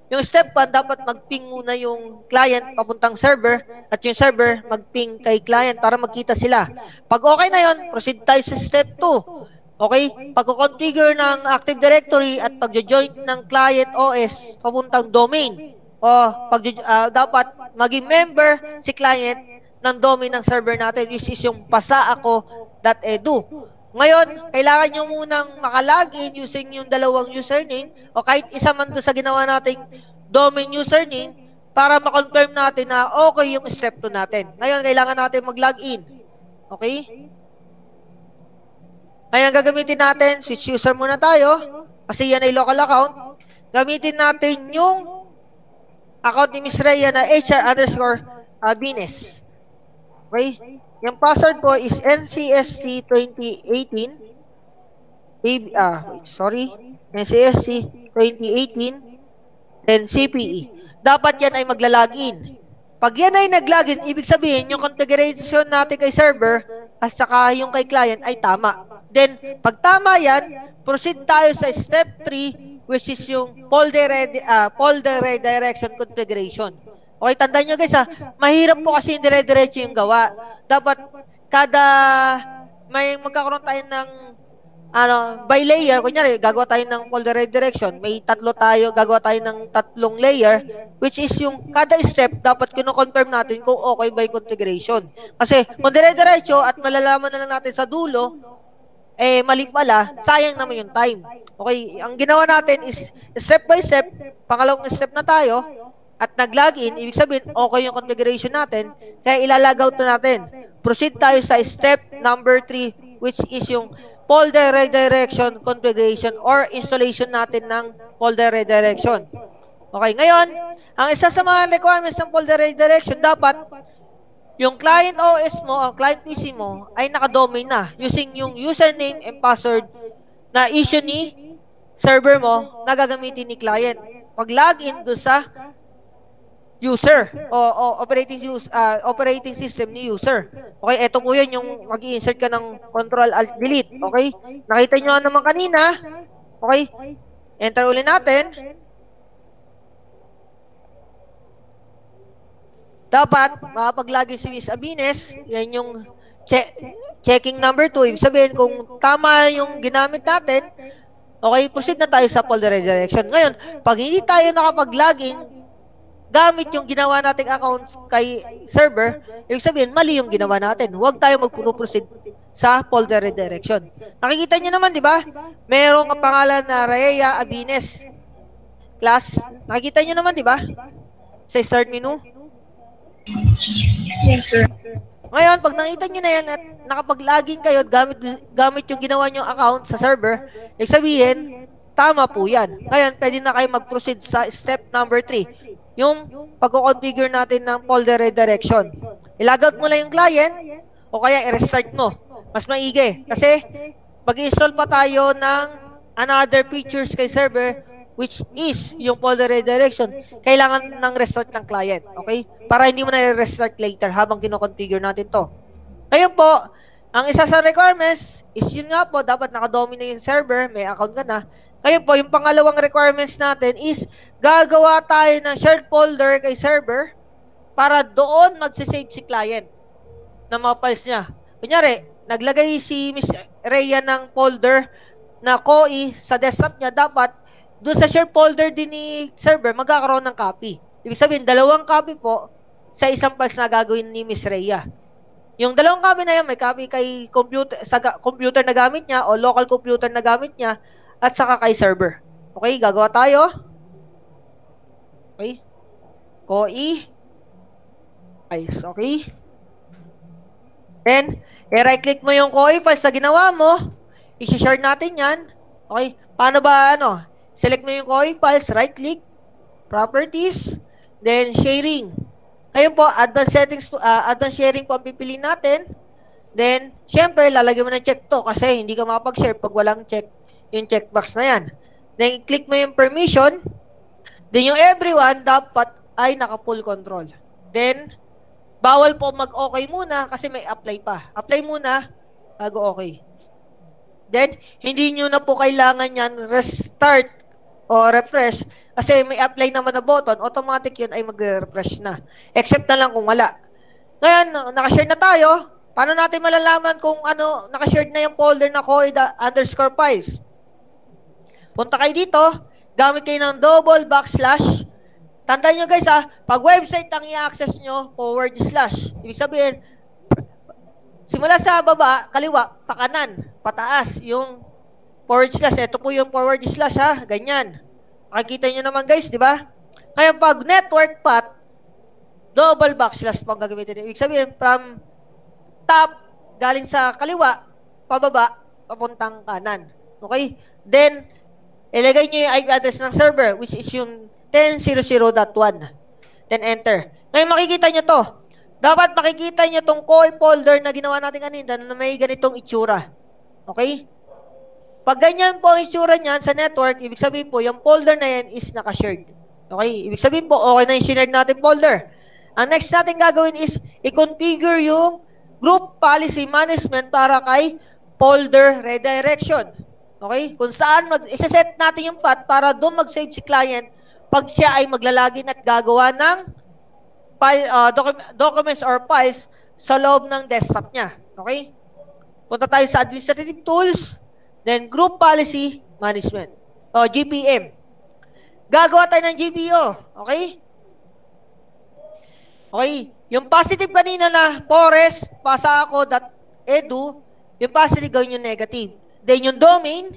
yung step 1, dapat mag-ping muna yung client papuntang server at yung server mag-ping kay client para magkita sila. Pag okay na yun, proceed tayo sa step 2. Okay? Pag-configure ng Active Directory at pag-join ng client OS papuntang domain. Dapat maging member si client ng domain ng server natin, which is yung pasaako.edu. Ngayon, kailangan nyo munang makalagin using yung dalawang username o kahit isa man doon sa ginawa nating domain username para makonfirm natin na okay yung step 2 natin. Ngayon, kailangan natin mag-login. Okay? Ngayon, gagamitin natin, switch user muna tayo kasi yan ay local account. Gamitin natin yung account ni Miss Rhea na HR_Bines. Okay? Yung password po is NCST 2018. NCST 2018 then CPE. Dapat yan ay maglalagin. Pag yan ay naglagin, ibig sabihin yung configuration natin kay server at saka yung kay client ay tama. Then, pag tama yan, proceed tayo sa step 3 which is yung folder redirection configuration. Okay, tandaan nyo guys mahirap po kasi yung dire-diretso yung gawa. Dapat may magkakaroon tayo ng by layer, kunyari gagawa tayo ng folder redirection, may gagawa tayo ng 3 layer, which is yung kada step dapat kino-confirm natin kung okay by configuration. Kasi kung dire-diretso at malalaman na lang natin sa dulo, mali pala, sayang naman yung time. Okay, ang ginawa natin is step by step, pangalawang step na tayo, at nag-login, ibig sabihin, okay yung configuration natin, kaya ilalagaw to natin. Proceed tayo sa step number 3, which is yung folder redirection configuration or installation natin ng folder redirection. Okay, ngayon, ang isa sa mga requirements ng folder redirection, dapat yung client OS mo, ang client PC mo, ay naka-domain na using yung username and password na issue ni server mo na gagamitin ni client. Pag-login doon sa user o operating system ni user. Okay, eto po yun yung mag-i-insert ka ng Control-Alt-Delete. Okay? Nakita nyo naman kanina. Okay? Enter ulit natin. Dapat, makapag-login si Miss Abines, yan yung checking number 2. Ibig sabihin, kung tama yung ginamit natin, okay, proceed na tayo sa folder redirection. Ngayon, pag hindi tayo nakapag-login, gamit yung ginawa nating accounts kay server, ibig sabihin, mali yung ginawa natin. Huwag tayo mag-proceed sa folder redirection. Nakikita nyo naman, di ba? Merong pangalan na Rhea Abines. Class, nakikita nyo naman, di ba? Sa start menu. Yes, sir. Ngayon, pag nakita nyo na yan at nakapag-login kayo at gamit yung ginawa nyo account sa server, ibig sabihin, tama po yan. Ngayon, pwede na kayo mag-proceed sa step number 3. Yung pag-configure natin ng folder redirection. Ilagout mo lang yung client o kaya i-restart mo. Mas maigi. Kasi, mag-install pa tayo ng another features kay server which is yung folder redirection, kailangan ng restart ng client. Okay? Para hindi mo na restart later habang kino-configure natin to. Ngayon po, ang isa sa requirements is yun nga po, dapat naka-dominate yung server, may account ka na. Ngayon po, yung pangalawang requirements natin is gagawa tayo ng shared folder kay server para doon magsisave si client ng mga files niya. Kunyari, naglagay si Miss Rhea ng folder na COI sa desktop niya, dapat doon sa share folder din ni server, magkakaroon ng copy. Ibig sabihin, 2 copy po sa isang files na gagawin ni Miss Rhea. Yung 2 copy na yan, may copy kay computer na gamit niya o local computer na gamit niya at saka kay server. Okay, gagawa tayo. Okay. COI files. Okay? Then, i-right click mo yung COI files na ginawa mo. I-share natin yan. Okay? Paano ba, select mo yung COI files, right click, properties, then sharing. Ngayon po, advanced settings, advanced sharing po ang pipiliin natin. Then, syempre, lalagyan mo ng check to kasi hindi ka makapag-share pag walang check yung checkbox na yan. Then, click mo yung permission. Then, yung everyone dapat ay naka-full control. Then, bawal po mag-okay muna kasi may apply pa. Apply muna bago okay. Then, hindi nyo na po kailangan yan restart o refresh kasi may apply naman na button, automatic yun ay mag-refresh na. Except na lang kung wala. Ngayon, nakashare na tayo. Paano natin malalaman kung nakashare na yung folder na COI_files? Punta kayo dito, gamit kayo ng double backslash. Tandaan nyo guys pag website ang i-access nyo, /. Ibig sabihin, simula sa baba, kaliwa, pakanan, pataas, yung /. Ito po yung /, ganyan. Makikita nyo naman guys, di ba? Kaya pag network path, double backslash pang gagamitin. Ibig sabihin, from top, galing sa kaliwa, pababa, papuntang kanan. Okay? Then, ilagay nyo yung IP address ng server, which is yung 10.00.1. Then, enter. Ngayon, makikita nyo to. Dapat makikita nyo tong COI folder na ginawa natin kanina na may ganitong itsura. Okay? Pag ganyan po ang itsura niyan sa network, ibig sabihin po, yung folder na yan is nakashared. Okay? Ibig sabihin po, okay na yung shared natin folder. Ang next natin gagawin is, i-configure yung group policy management para kay folder redirection. Okay? Kung saan isa-set natin yung path para doon mag-save si client pag siya ay maglalagin at gagawa ng documents or files sa loob ng desktop niya. Okay? Punta tayo sa administrative tools, then group policy management o GPM. Gagawa tayo ng GPO. Okay? Okay? Yung positive kanina na forest.pasako.edu, yung positive gawin yung negative. Then yung domain,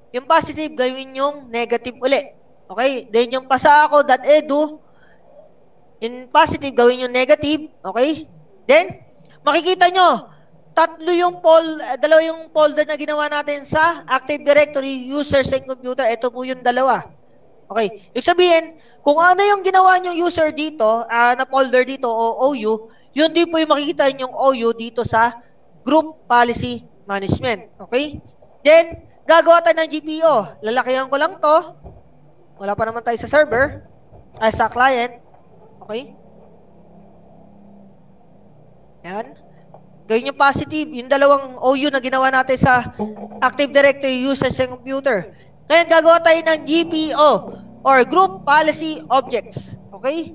yung positive gawin yung negative uli. Okay? Then yung pasako.edu, yung positive gawin yung negative. Okay? Then, makikita nyo, dalawa yung folder na ginawa natin sa Active Directory, Users and Computer. Ito po yung dalawa. Okay? Ibig sabihin, kung ano yung ginawa nyong user dito, na folder dito o OU, yun din po yung makikita yung OU dito sa Group Policy Management. Okay? Then, gagawa tayo ng GPO. Lalakihan ko lang to. Wala pa naman tayo sa server. Sa client. Okay? Yan. Gawin yung positive. Yung dalawang OU na ginawa natin sa Active Directory, Users and Computer. Ngayon, gagawa tayo ng GPO or Group Policy Objects. Okay?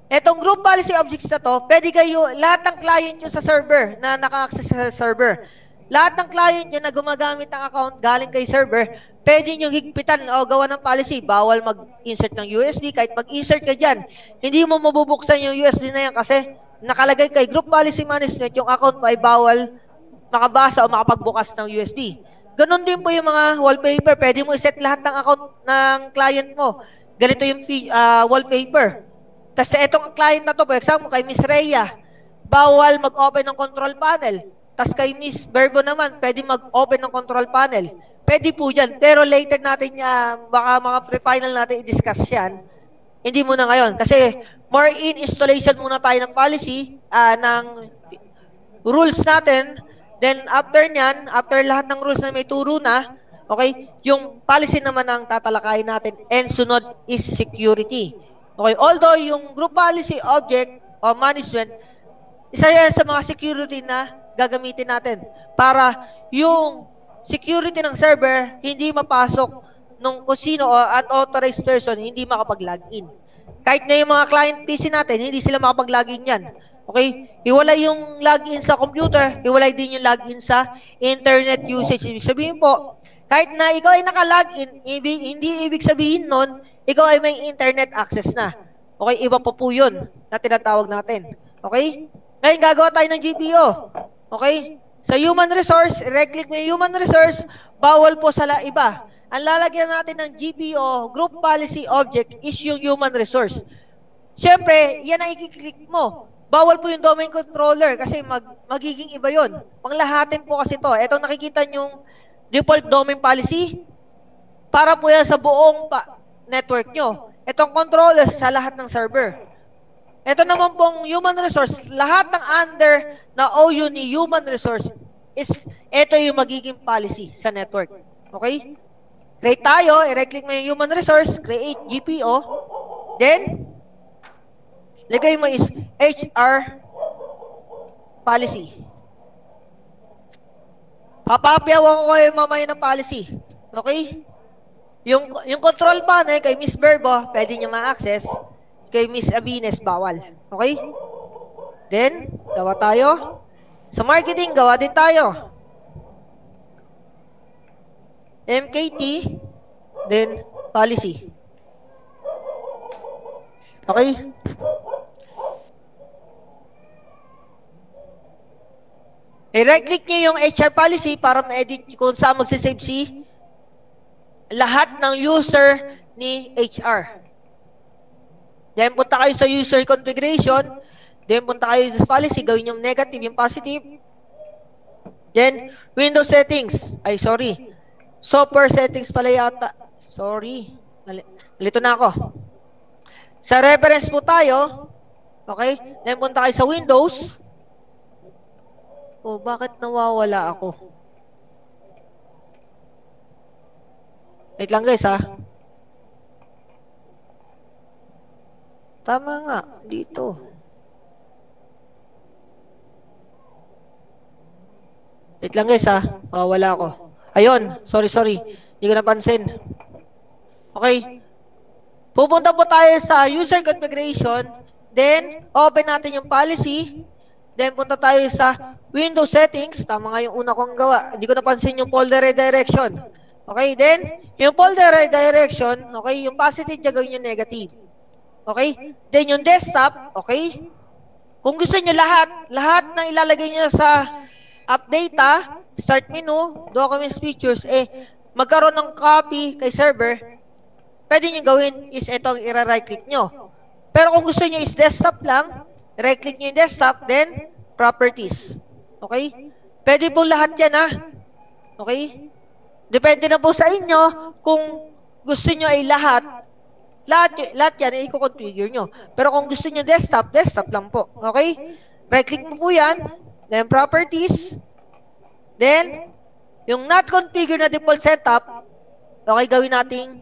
Etong Group Policy Objects na to, pwede kayo, lahat ng client nyo sa server na naka-access sa server, lahat ng client nyo na gumagamit ng account galing kay server, pwede nyo higpitan o gawa ng policy. Bawal mag-insert ng USB. Kahit mag-insert ka dyan, hindi mo mabubuksan yung USB na yan kasi nakalagay kay Group Policy Management, yung account mo ay bawal makabasa o makapagbukas ng USB. Ganon din po yung mga wallpaper. Pwede mo iset lahat ng account ng client mo. Ganito yung wallpaper. Tapos etong client na to, for example, kay Miss Rhea, bawal mag-open ng control panel. Tapos kay Miss Verbo naman, pwede mag-open ng control panel. Pwede po dyan. Pero later natin, baka mga pre-final natin i-discuss yan. Hindi muna ngayon. Kasi more in installation muna tayo ng policy, ng rules natin. Then, after nyan, after lahat ng rules na may turo na, okay, yung policy naman ang tatalakayin natin. And sunod is security. Okay, although yung group policy object o management, isa yan sa mga security na gagamitin natin para yung security ng server hindi mapasok nung kung sino o unauthorized person hindi makapag-login. Kahit na yung mga client PC natin, hindi sila makapag-login yan. Okay? Hiwalay yung login sa computer, hiwalay din yung login sa internet usage. Ibig sabihin po, kahit na ikaw ay naka-login, hindi ibig sabihin nun, ikaw ay may internet access na. Okay? Iba pa po yun na tinatawag natin. Okay? Ngayon, gagawa tayo ng GPO. Okay? Sa human resource, right-click mo yung human resource, bawal po sa iba. ang lalagyan natin ng GPO, Group Policy Object, is yung human resource. Siyempre, yan ang i-click mo. Bawal po yung domain controller kasi magiging iba yun. Panglahatin po kasi to. Etong nakikita yung default domain policy, para po yan sa buong network nyo. Itong controllers sa lahat ng server. Ito naman pong human resource, lahat ng under na OU ni human resource is, ito yung magiging policy sa network. Okay? Create tayo, i-right-click mo yung human resource, create GPO, then, lagay mo is HR policy. Papapyawan ko kayo mamaya ng policy. Okay? Yung control panel kay Miss Verbo, pwede nyo ma-access. Kay Miss Abines, bawal. Okay? Then, gawa tayo. Sa marketing, gawa din tayo. MKT, then policy. Okay? I-right-click nyo yung HR policy para ma-edit kung saan magsisave si lahat ng user ni HR. Then, punta kayo sa user configuration. Then, punta kayo sa policy. Gawin yung negative, yung positive. Then, Windows settings. Ay, sorry. Software settings pala yata. Sorry. Nalito na ako. Sa reference po tayo. Okay? Then, punta kayo sa Windows. Oh, bakit nawawala ako? Wait lang guys ha. Tama nga, dito. Wait lang guys ha. Wala ako. Ayun, sorry. Hindi ko napansin. Okay. Pupunta po tayo sa user configuration. Then, open natin yung policy. Then, punta tayo sa Windows settings. Tama nga yung una kong gawa. Hindi ko napansin yung folder redirection. Okay, then, yung folder redirection, okay, yung positive niya gawin yung negative. Okay? Then, yung desktop, okay? Kung gusto niyo lahat na ilalagay niyo sa update, start menu, documents, features, magkaroon ng copy kay server, pwede niyo gawin is itong i-right-click niyo. Pero kung gusto niyo is desktop lang, right-click niyo yung desktop, then, properties. Okay? Pwede po lahat yan, Okay? Depende na po sa inyo kung gusto nyo ay lahat yan ay i-configure nyo. Pero kung gusto nyo desktop lang po. Okay? Right-click mo po yan. Then, properties. Then, yung not configure na default setup, okay, gawin nating,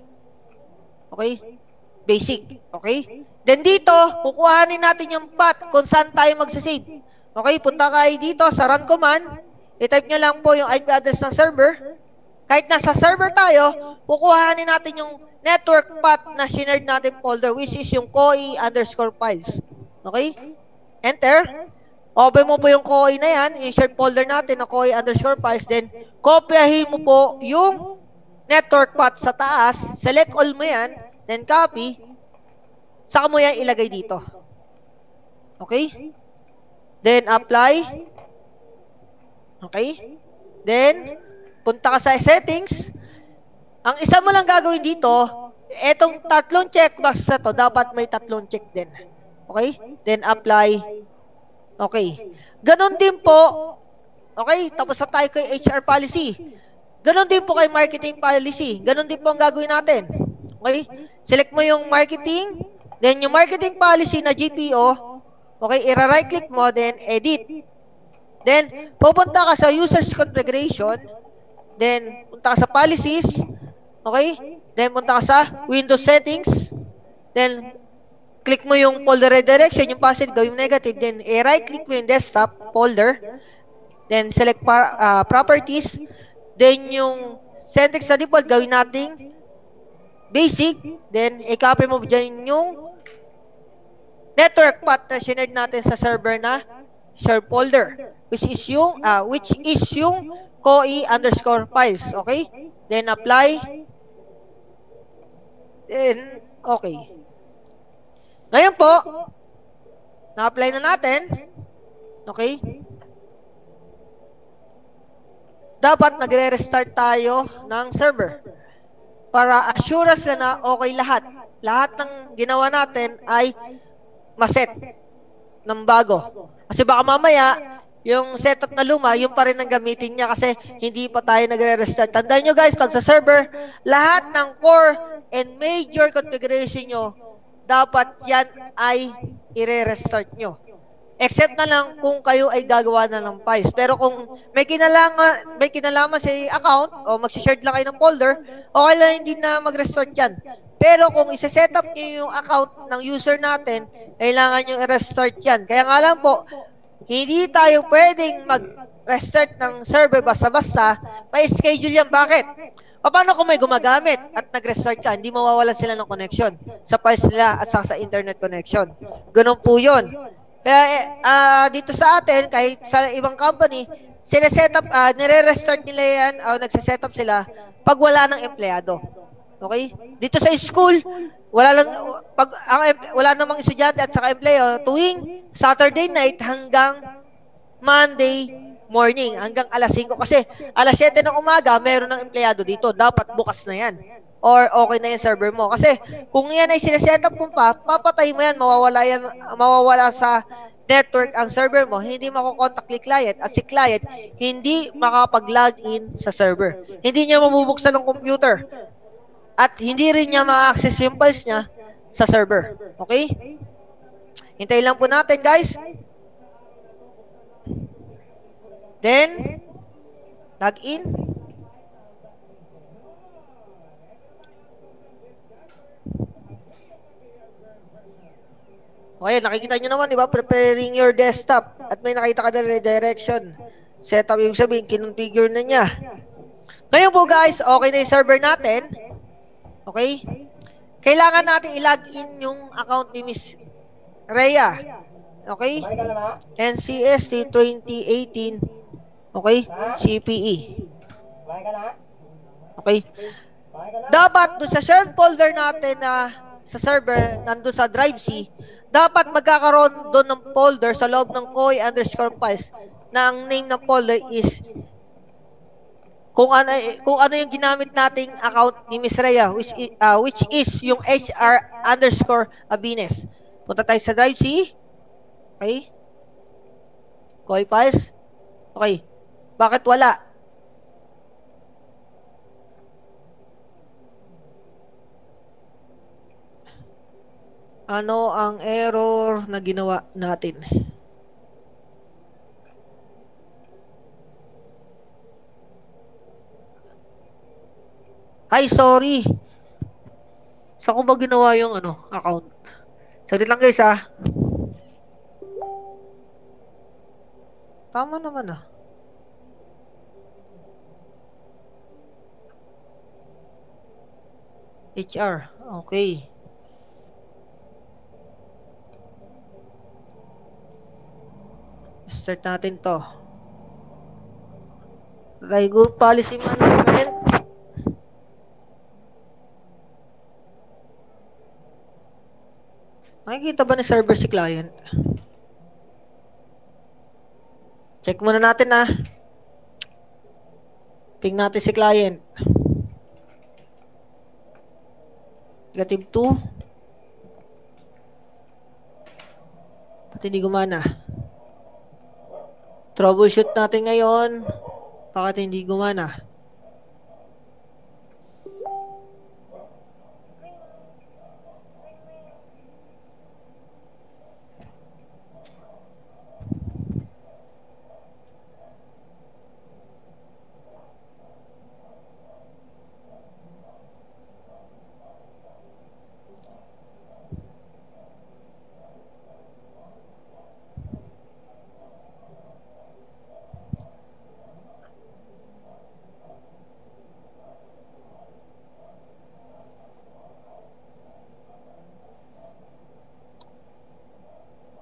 okay, basic. Okay? Then, dito, kukuhanin natin yung path kung saan tayo magsasave. Okay? Punta kayo dito sa run command. I-type nyo lang po yung IP address ng server. Kahit nasa server tayo, kukuhanin natin yung network path na shared natin folder, which is yung COE_files. Okay? Enter. Open mo po yung COE na yan, yung shared folder natin na COE_files. Then, kopyahin mo po yung network path sa taas. Select all mo yan. Then, copy. Saka mo yan ilagay dito. Okay? Then, apply. Okay? Then, punta ka sa settings. Ang isa mo lang gagawin dito, etong tatlong checkbox na to, dapat may tatlong check din. Okay? Then apply. Okay. Ganon din po. Okay? Tapos na tayo kay HR policy. Ganon din po kay marketing policy. Ganon din po ang gagawin natin. Okay? Select mo yung marketing. Then yung marketing policy na GPO. Okay? I-right click mo. Then edit. Then pupunta ka sa users configuration. Then, punta ka sa policies. Okay? Then, punta ka sa Windows settings. Then, click mo yung folder redirection, yung positive, gawin negative. Then, right-click mo yung desktop folder. Then, select properties. Then, yung syntax na default, gawin nating basic. Then, i-copy mo dyan yung network path na shared natin sa server na share folder. Which is yung COE_files. Okay? Then, apply. Then, okay. Ngayon po, na-apply na natin. Okay? Dapat nagre-restart tayo ng server. para assurance na okay lahat. Lahat ng ginawa natin ay maset ng bago. Kasi baka mamaya, yung setup na luma, yung pa rin ang gamitin niya kasi hindi pa tayo nagre-restart. Tandaan nyo guys, pag sa server, lahat ng core and major configuration nyo, dapat yan ay i-restart nyo. Except na lang kung kayo ay gagawa na ng files. Pero kung may kinalaman sa account o mag-share lang kayo ng folder, okay lang hindi na mag-restart yan. Pero kung isa-set up nyo yung account ng user natin, kailangan nyo i-restart yan. Kaya nga lang po, hindi tayo pwedeng mag-restart ng server basta-basta, may schedule yan. Bakit? Paano kung may gumagamit at nag-restart ka, hindi mawawalan sila ng connection sa files nila at sa internet connection. Ganun po yun. Kaya dito sa atin, kahit sa ibang company, nire-restart nila yan o nagsiset up sila pag wala ng empleyado. Okay? Dito sa school, wala namang estudyante at saka empleo tuwing Saturday night hanggang Monday morning, hanggang alas 5. Kasi alas 7 ng umaga, meron ng empleyado dito. Dapat bukas na yan. Or okay na yung server mo. Kasi kung yan ay sineset up mo pa, papatay mo yan, mawawala sa network ang server mo, hindi mako-contact ni client at si client hindi makapag-login sa server. Hindi niya mabubuksan ng computer. At hindi rin niya ma-access yung files niya sa server. Okay? Hintayin lang po natin, guys. Then, login. Okay, nakikita nyo naman, di ba? Preparing your desktop. At may nakita ka na redirection. Setup, yung sabihin, kinonfigure na niya. Ngayon po, guys, okay na yung server natin. Okay? Kailangan natin i-login yung account ni Miss Rhea. Okay? NCST 2018. Okay? CPE. Okay? Dapat doon sa share folder natin na sa server, nandun sa drive C, dapat magkakaroon doon ng folder sa loob ng koi_files na ang name ng folder is kung ano yung ginamit nating account ni Miss Rhea, which is yung HR_Abines. Punta tayo sa drive C. Okay? Koi files. Okay. Bakit wala? Ano ang error na ginawa natin? Ay, sorry. Saan ko ba ginawa yung account? Saglit lang guys Tama naman HR. Okay. Start natin to. Try group policy management. Nakikita ba ni server si client? Check muna natin Ping natin si client. Negative 2. Pati hindi gumana. Troubleshoot natin ngayon. Bakit hindi gumana?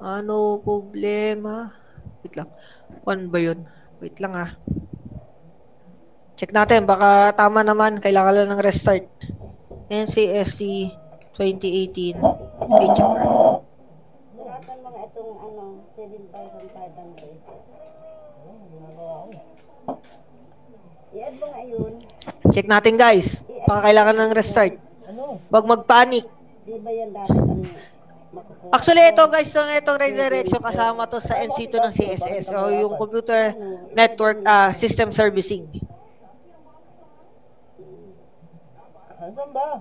Ano problema? Wait lang. One ba yun? Wait lang Check natin. Baka tama naman. Kailangan lang ng restart. NCST 2018 HR. Lahat mga itong 7,500. I-add mo nga yun. Check natin guys. baka kailangan ng restart. Huwag mag-panic. Di ba yan dapat ang makukuha? Actually, ito guys, itong redirection kasama to sa NC2 ng CSS o yung Computer Network System Servicing. Hanggang ba?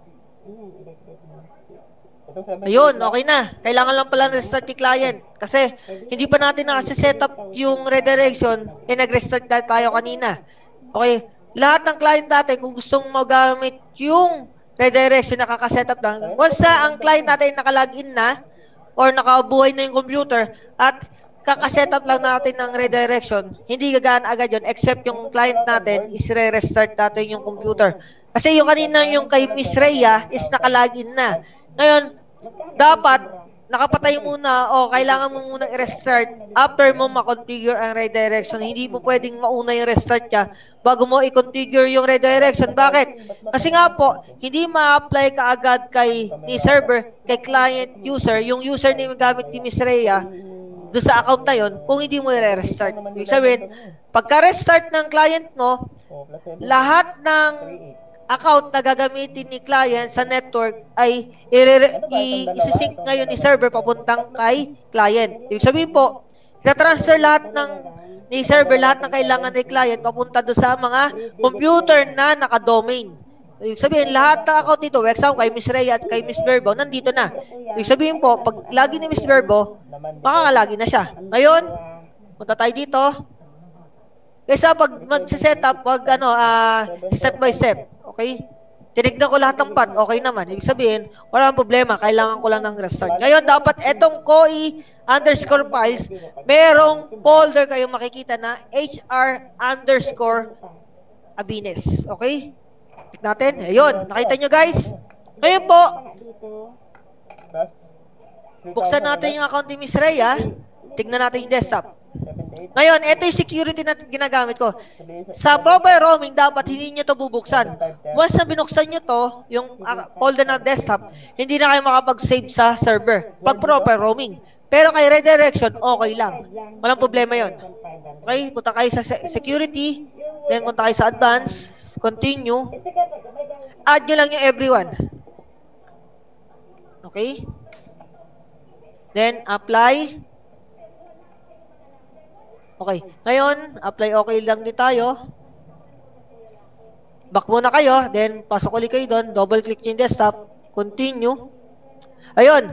Ayun, okay na. Kailangan lang pala na-restart ni client. Kasi hindi pa natin nakasi-set up yung redirection, nag-restart tayo kanina. Okay, lahat ng client natin, kung gustong magamit yung redirection, nakaka-set up lang. Once na ang client natin nakalagin na, or nakabuhay na yung computer, at kaka-set up lang natin ng redirection, hindi gagana agad yun, except yung client natin is re-restart natin yung computer. Kasi yung kanina yung kay Miss Rhea is nakalagin na. Ngayon, dapat nakapatay muna o kailangan mo muna i-restart after mo ma-configure ang redirection. Hindi mo pwedeng mauna yung restart ka bago mo i-configure yung redirection. Bakit? Kasi nga po, hindi ma-apply ka agad kay ni server, kay client user, yung username gamit ni Miss Rhea doon sa account na yun kung hindi mo i-restart. Ibig sabihin, pagka-restart ng client mo, lahat ng account na gagamitin ni client sa network ay isi-sync ngayon ni server papuntang kay client. Ibig sabihin po, i-transfer lahat ng ni server, lahat ng kailangan ni client papunta doon sa mga computer na naka-domain. Ibig sabihin, lahat ng account dito, example kay Miss Rhea at kay Miss Verbo, nandito na. Ibig sabihin po, pag lagi ni Miss Verbo, makakalagi na siya. Ngayon, punta tayo dito. Kaysa pag mag-set up, pag step by step. Okay? Tinignan ko lahat ng path, okay naman. Ibig sabihin, walang problema, kailangan ko lang ng restart. Ngayon, dapat etong COI_files, merong folder kayong makikita na HR_Abines. Okay? Click natin. Ayun, nakita nyo guys? Ngayon po, buksan natin yung account ni Miss Rhea. Tignan natin yung desktop. Ngayon, ito yung security na ginagamit ko. Sa proper roaming, dapat hindi nyo ito bubuksan. Once na binuksan nyo to, yung folder na desktop, hindi na kayo makapag-save sa server pag proper roaming. Pero kay redirection, okay lang. Walang problema yon. Okay, punta kayo sa security, then punta kayo sa advanced, continue, add nyo lang yung everyone. Okay? Then, apply. Okay. Ngayon, apply okay lang din tayo. Back muna kayo. Then, pasok ulit kayo doon. Double-click yung desktop. Continue. Ayun.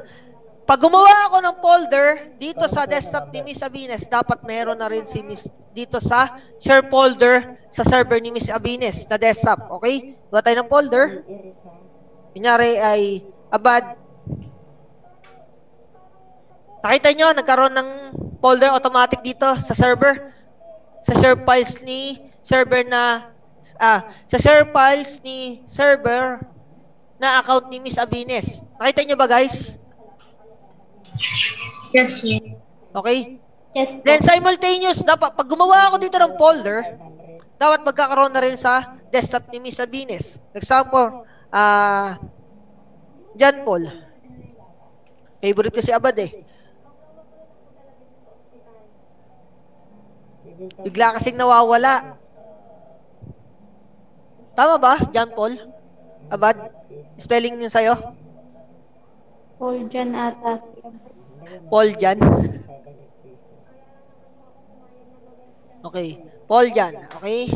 Pag gumawa ako ng folder dito sa desktop ni Miss Abines, dapat meron na rin si Miss dito sa share folder sa server ni Miss Abines na desktop. Okay? Gawa tayo ng folder. Kunyari ay abad. Nakita nyo, nagkaroon ng folder automatic dito sa server. Sa share files ni server na sa share files ni server na account ni Miss Abines. Nakita nyo ba guys? Yes, ma'am. Okay? Yes, Then simultaneous, dapat pag gumawa ako dito ng folder, dapat magkakaroon na rin sa desktop ni Miss Abines. Example, John Paul. Favorite ko si Abad eh. Bigla kasing nawawala. Tama ba, John Paul? Abad? Spelling niyo sa'yo? Paul dyan ata. Paul Jan. Okay. Paul Jan. Okay.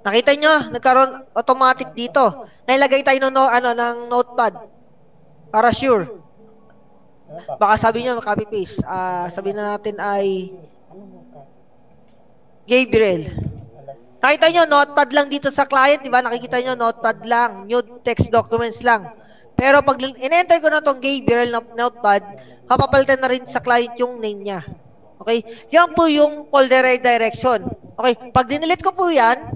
Nakita nyo, nagkaroon automatic dito. Nailagay tayo ng notepad. Para sure. Baka sabi nyo, copy paste. Sabihin na natin ay Gabriel. Nakita nyo, notepad lang dito sa client, di ba? Nakikita nyo, notepad lang. New text documents lang. Pero pag in-enter ko na itong Gabriel na notepad, kapapalitan na rin sa client yung name niya. Okay? Yan po yung folder redirection. Okay? Pag dinilit ko po yan,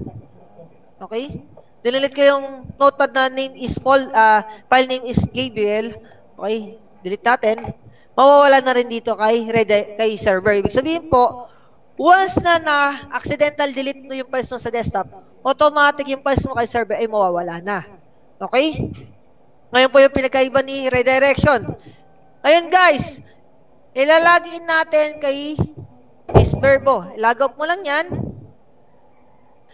okay? Dinilit ko yung notepad na name is file name is Gabriel. Okay? Delete natin. Mawawala na rin dito kay server. Ibig sabihin po, once na accidental delete mo yung files mo sa desktop, automatic yung files mo kay server ay mawawala na. Okay? Ngayon po yung pinagkaiba ni redirection. Ngayon guys, ilalagin natin kay Miss Verbo. Log out mo lang yan.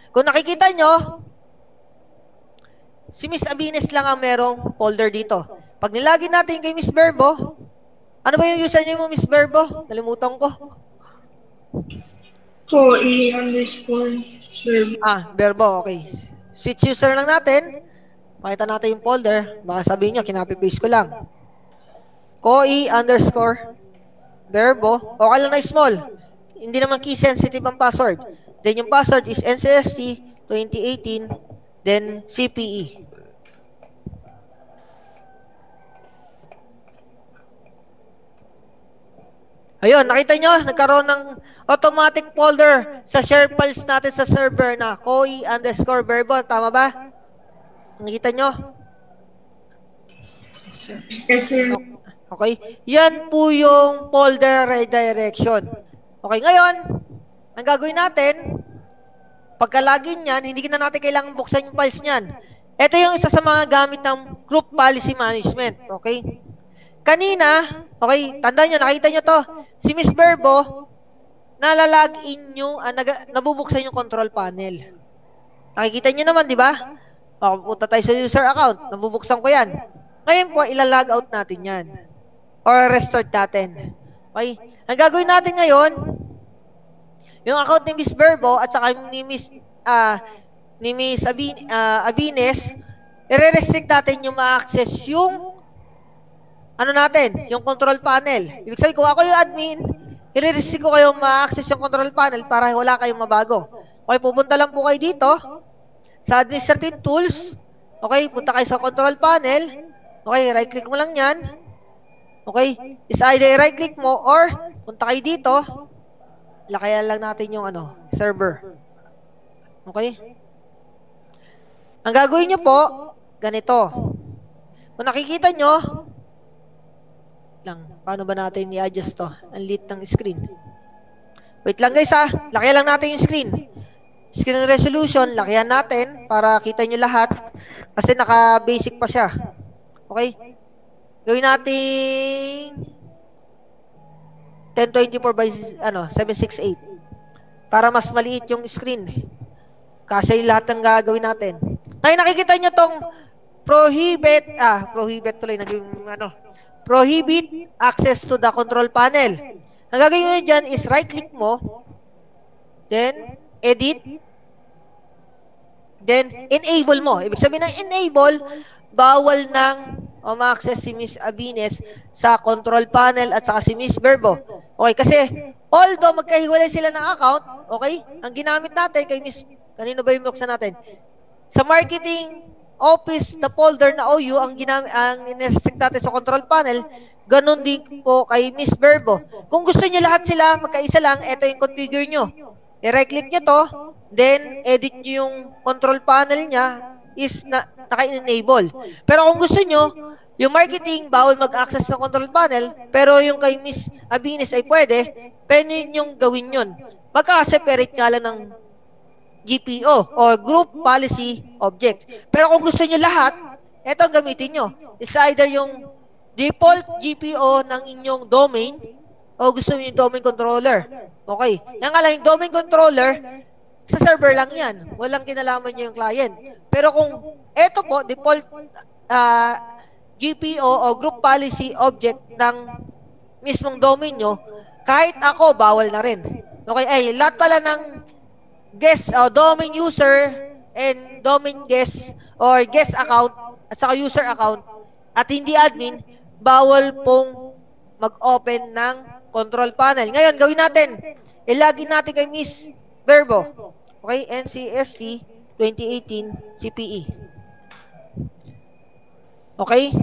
Kung nakikita nyo, si Miss Abines lang ang merong folder dito. Pag nilagin natin kay Miss Verbo, ano ba yung username mo, Miss Verbo? Nalimutan ko. Koi_verb. Verbo, okay. Switch user lang natin. Makita natin yung folder. Baka sabihin nyo, kinapi-paste ko lang. Koi_verbo. Okay lang na small. Hindi naman key sensitive ang password. Then yung password is NCST 2018, then CPE. Ayun, nakita nyo, nagkaroon ng automatic folder sa share files natin sa server na koi_verbo. Tama ba? Nakita nyo? Yes, sir. Okay? Yan po yung folder redirection. Okay, ngayon, ang gagawin natin, pagka-login yan, hindi na natin kailangan buksan yung files niyan. Ito yung isa sa mga gamit ng group policy management. Okay? Kanina, okay, tandaan nyo, nakita nyo to, si Miss Verbo, nalalagin nyo, nabubuksan yung control panel. Nakikita nyo naman, di ba? Punta tayo sa user account, nabubuksan ko yan. Ngayon po, ilalog out natin yan. Or restart natin. Okay? Ang gagawin natin ngayon, yung account ni Miss Verbo at saka ni Miss Abines, i-restrict natin yung ma-access yung yung control panel. Ibig sabihin, kung ako yung admin, i-restrict ko kayong ma-access yung control panel para wala kayong mabago. Okay, pupunta lang po kayo dito sa administrative tools. Okay, punta kayo sa control panel. Okay, right-click mo lang yan. Okay, is either right-click mo or punta kayo dito. Lakayan lang natin yung server. Okay? Ang gagawin nyo po, ganito. Kung nakikita nyo, paano ba natin i-adjust to? Ang lit ng screen. Wait lang guys lakayan lang natin yung screen. Screen resolution, lakayan natin para kita nyo lahat. Kasi naka-basic pa siya. Okay? Gawin natin 1024 by 768 para mas maliit yung screen. Kasi yung lahat ng gagawin natin. Ngayon nakikita nyo tong prohibit access to the control panel. Ang gagawin mo dyan is right click mo, then edit, then enable mo. Ibig sabihin ng enable, bawal nang ma-access si Miss Abines sa control panel at saka si Miss Verbo. Okay, kasi although magkahiwalay sila ng account, okay, ang ginamit natin kay Miss, kanino ba yung buksan natin? Sa marketing office na folder na OU, ang ineset natin sa control panel, ganun din po kay Miss Verbo. Kung gusto niyo lahat sila, magkaisa lang, ito yung configure nyo. I-right click nyo to, then edit nyo yung control panel niya, is naka-enable. Pero kung gusto nyo, yung marketing, bawal mag-access ng control panel, pero yung kay Miss Abines ay pwede nyong gawin yun. Magka-separate nga lang ng GPO o Group Policy Object. Pero kung gusto nyo lahat, eto gamitin nyo. It's either yung default GPO ng inyong domain o gusto nyo yung domain controller. Okay. Yan nga lang, yung domain controller, sa server lang yan. Walang kinalaman nyo yung client. Pero kung eto po, default GPO o Group Policy Object ng mismong domain nyo, kahit ako, bawal na rin. Okay, ay, lahat pala ng guest, domain user and domain guest or guest account at saka user account at hindi admin, bawal pong mag-open ng control panel. Ngayon, gawin natin. I-login natin kay Miss Verbo. Okay, NCST 2018 CPE. Okay?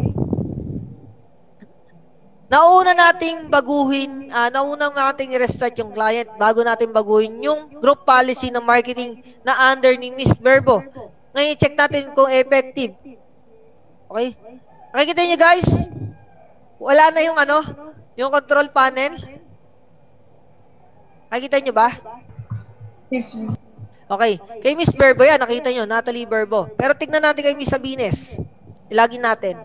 Nauna nating baguhin, nauna nating i-restart yung client bago natin baguhin yung group policy ng marketing na under ni Miss Verbo. Ngayon, check natin kung effective. Okay? Nakikita niyo guys? Wala na yung yung control panel. Nakikita niyo ba? Yes, sir. Okay. Kay Miss Verbo yan, nakita niyo, Natalie Verbo. Pero tignan natin kay Miss Abines. Ilagin natin.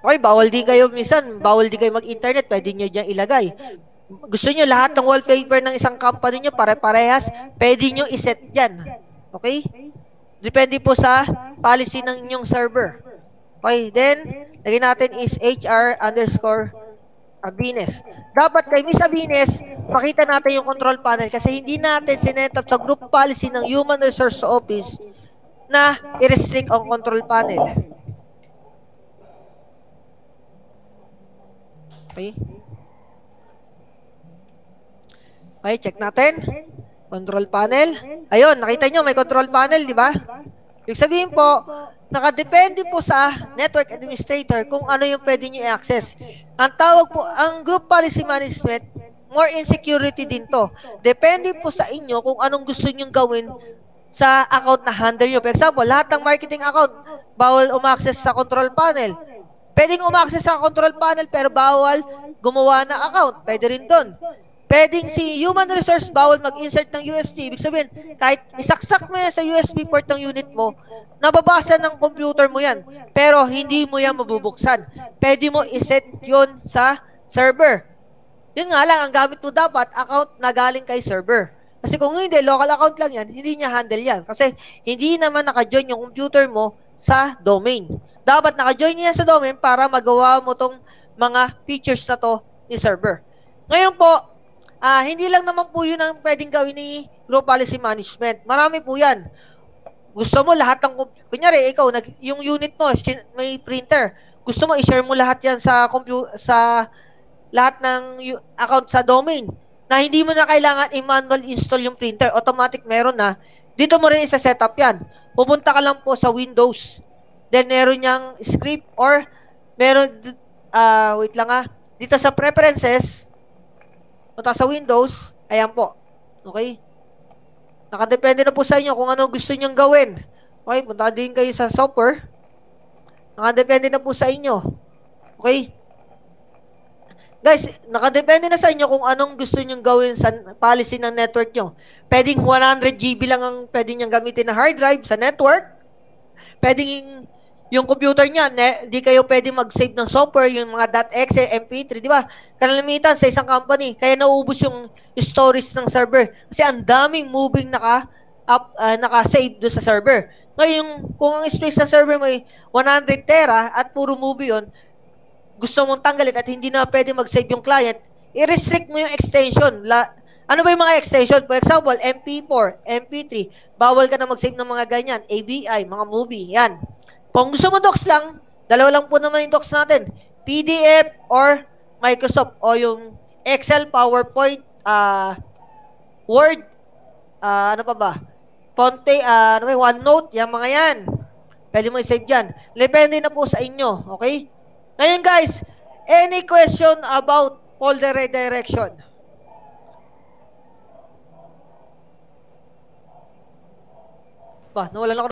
Okay, bawal di kayo mag-internet, pwede nyo dyan ilagay. Gusto nyo lahat ng wallpaper ng isang company nyo pare-parehas, pwede nyo iset dyan. Okay? Depende po sa policy ng inyong server. Okay, then, lagyan natin is HR_Abines. Dapat kay Miss Abines, pakita natin yung control panel kasi hindi natin sinet up sa group policy ng Human Resource Office na i-restrict ang control panel. Okay? Okay, check natin. Control panel. Ayun, nakita nyo, may control panel, di ba? Ibig sabihin po, nakadepende po sa network administrator kung ano yung pwede nyo i-access. Ang tawag po, ang group policy management, more insecurity din to. Depende po sa inyo kung anong gusto nyo gawin sa account na handle nyo. For example, lahat ng marketing account, bawal umaccess sa control panel. Pwedeng umaccess sa control panel pero bawal gumawa ng account. Pwede rin doon. Pwedeng si human resource bawal mag-insert ng USB. Ibig sabihin, kahit isaksak mo yan sa USB port ng unit mo, nababasa ng computer mo yan. Pero hindi mo yan mabubuksan. Pwede mo iset yun sa server. Yun nga lang, ang gamit mo dapat, account na galing kay server. Kasi kung hindi, local account lang yan, hindi niya handle yan. Kasi hindi naman naka-join yung computer mo sa domain. Dapat naka-join niya sa domain para magawa mo tong mga features na to ni server. Ngayon po, hindi lang naman po yun ang pwedeng gawin ni group policy management. Marami po yan. Gusto mo lahat ng, kunyari, ikaw, yung unit mo, may printer. Gusto mo, i-share mo lahat yan sa lahat ng account sa domain na hindi mo na kailangan i-manual install yung printer. Automatic meron na. Dito mo rin isa-setup yan. Pupunta ka lang po sa Windows. Then, meron niyang script or meron, wait lang dito sa preferences, punta sa Windows, ayan po. Okay? Nakadepende na po sa inyo kung ano gusto nyong gawin. Okay? Punta din kayo sa software. Nakadepende na po sa inyo. Okay? Guys, nakadepende na sa inyo kung anong gusto nyong gawin sa policy ng network nyo. Pwedeng 100 GB lang ang pwede nyong gamitin na hard drive sa network. Pwedeng yung computer niya, di kayo pwede mag-save ng software, yung mga .exe, MP3, di ba? Kalimitan sa isang company, kaya nauubos yung storage ng server. Kasi ang daming moving naka-save doon sa server. Ngayon, kung ang space ng server may 100 tera at puro movie yun, gusto mong tanggalin at hindi na pwede mag-save yung client, i-restrict mo yung extension. Ano ba yung mga extension? For example, MP4, MP3, bawal ka na mag-save ng mga ganyan, AVI, mga movie, yan. Kung gusto mo docs lang, dalawa lang po naman yung docs natin. PDF or Microsoft o yung Excel, PowerPoint, Word, ano pa ba? Fonte, OneNote, yung mga yan. Pwede mo i-save dyan. Depende na po sa inyo, okay? Ngayon guys, any question about folder redirection? Ba, nawalan ako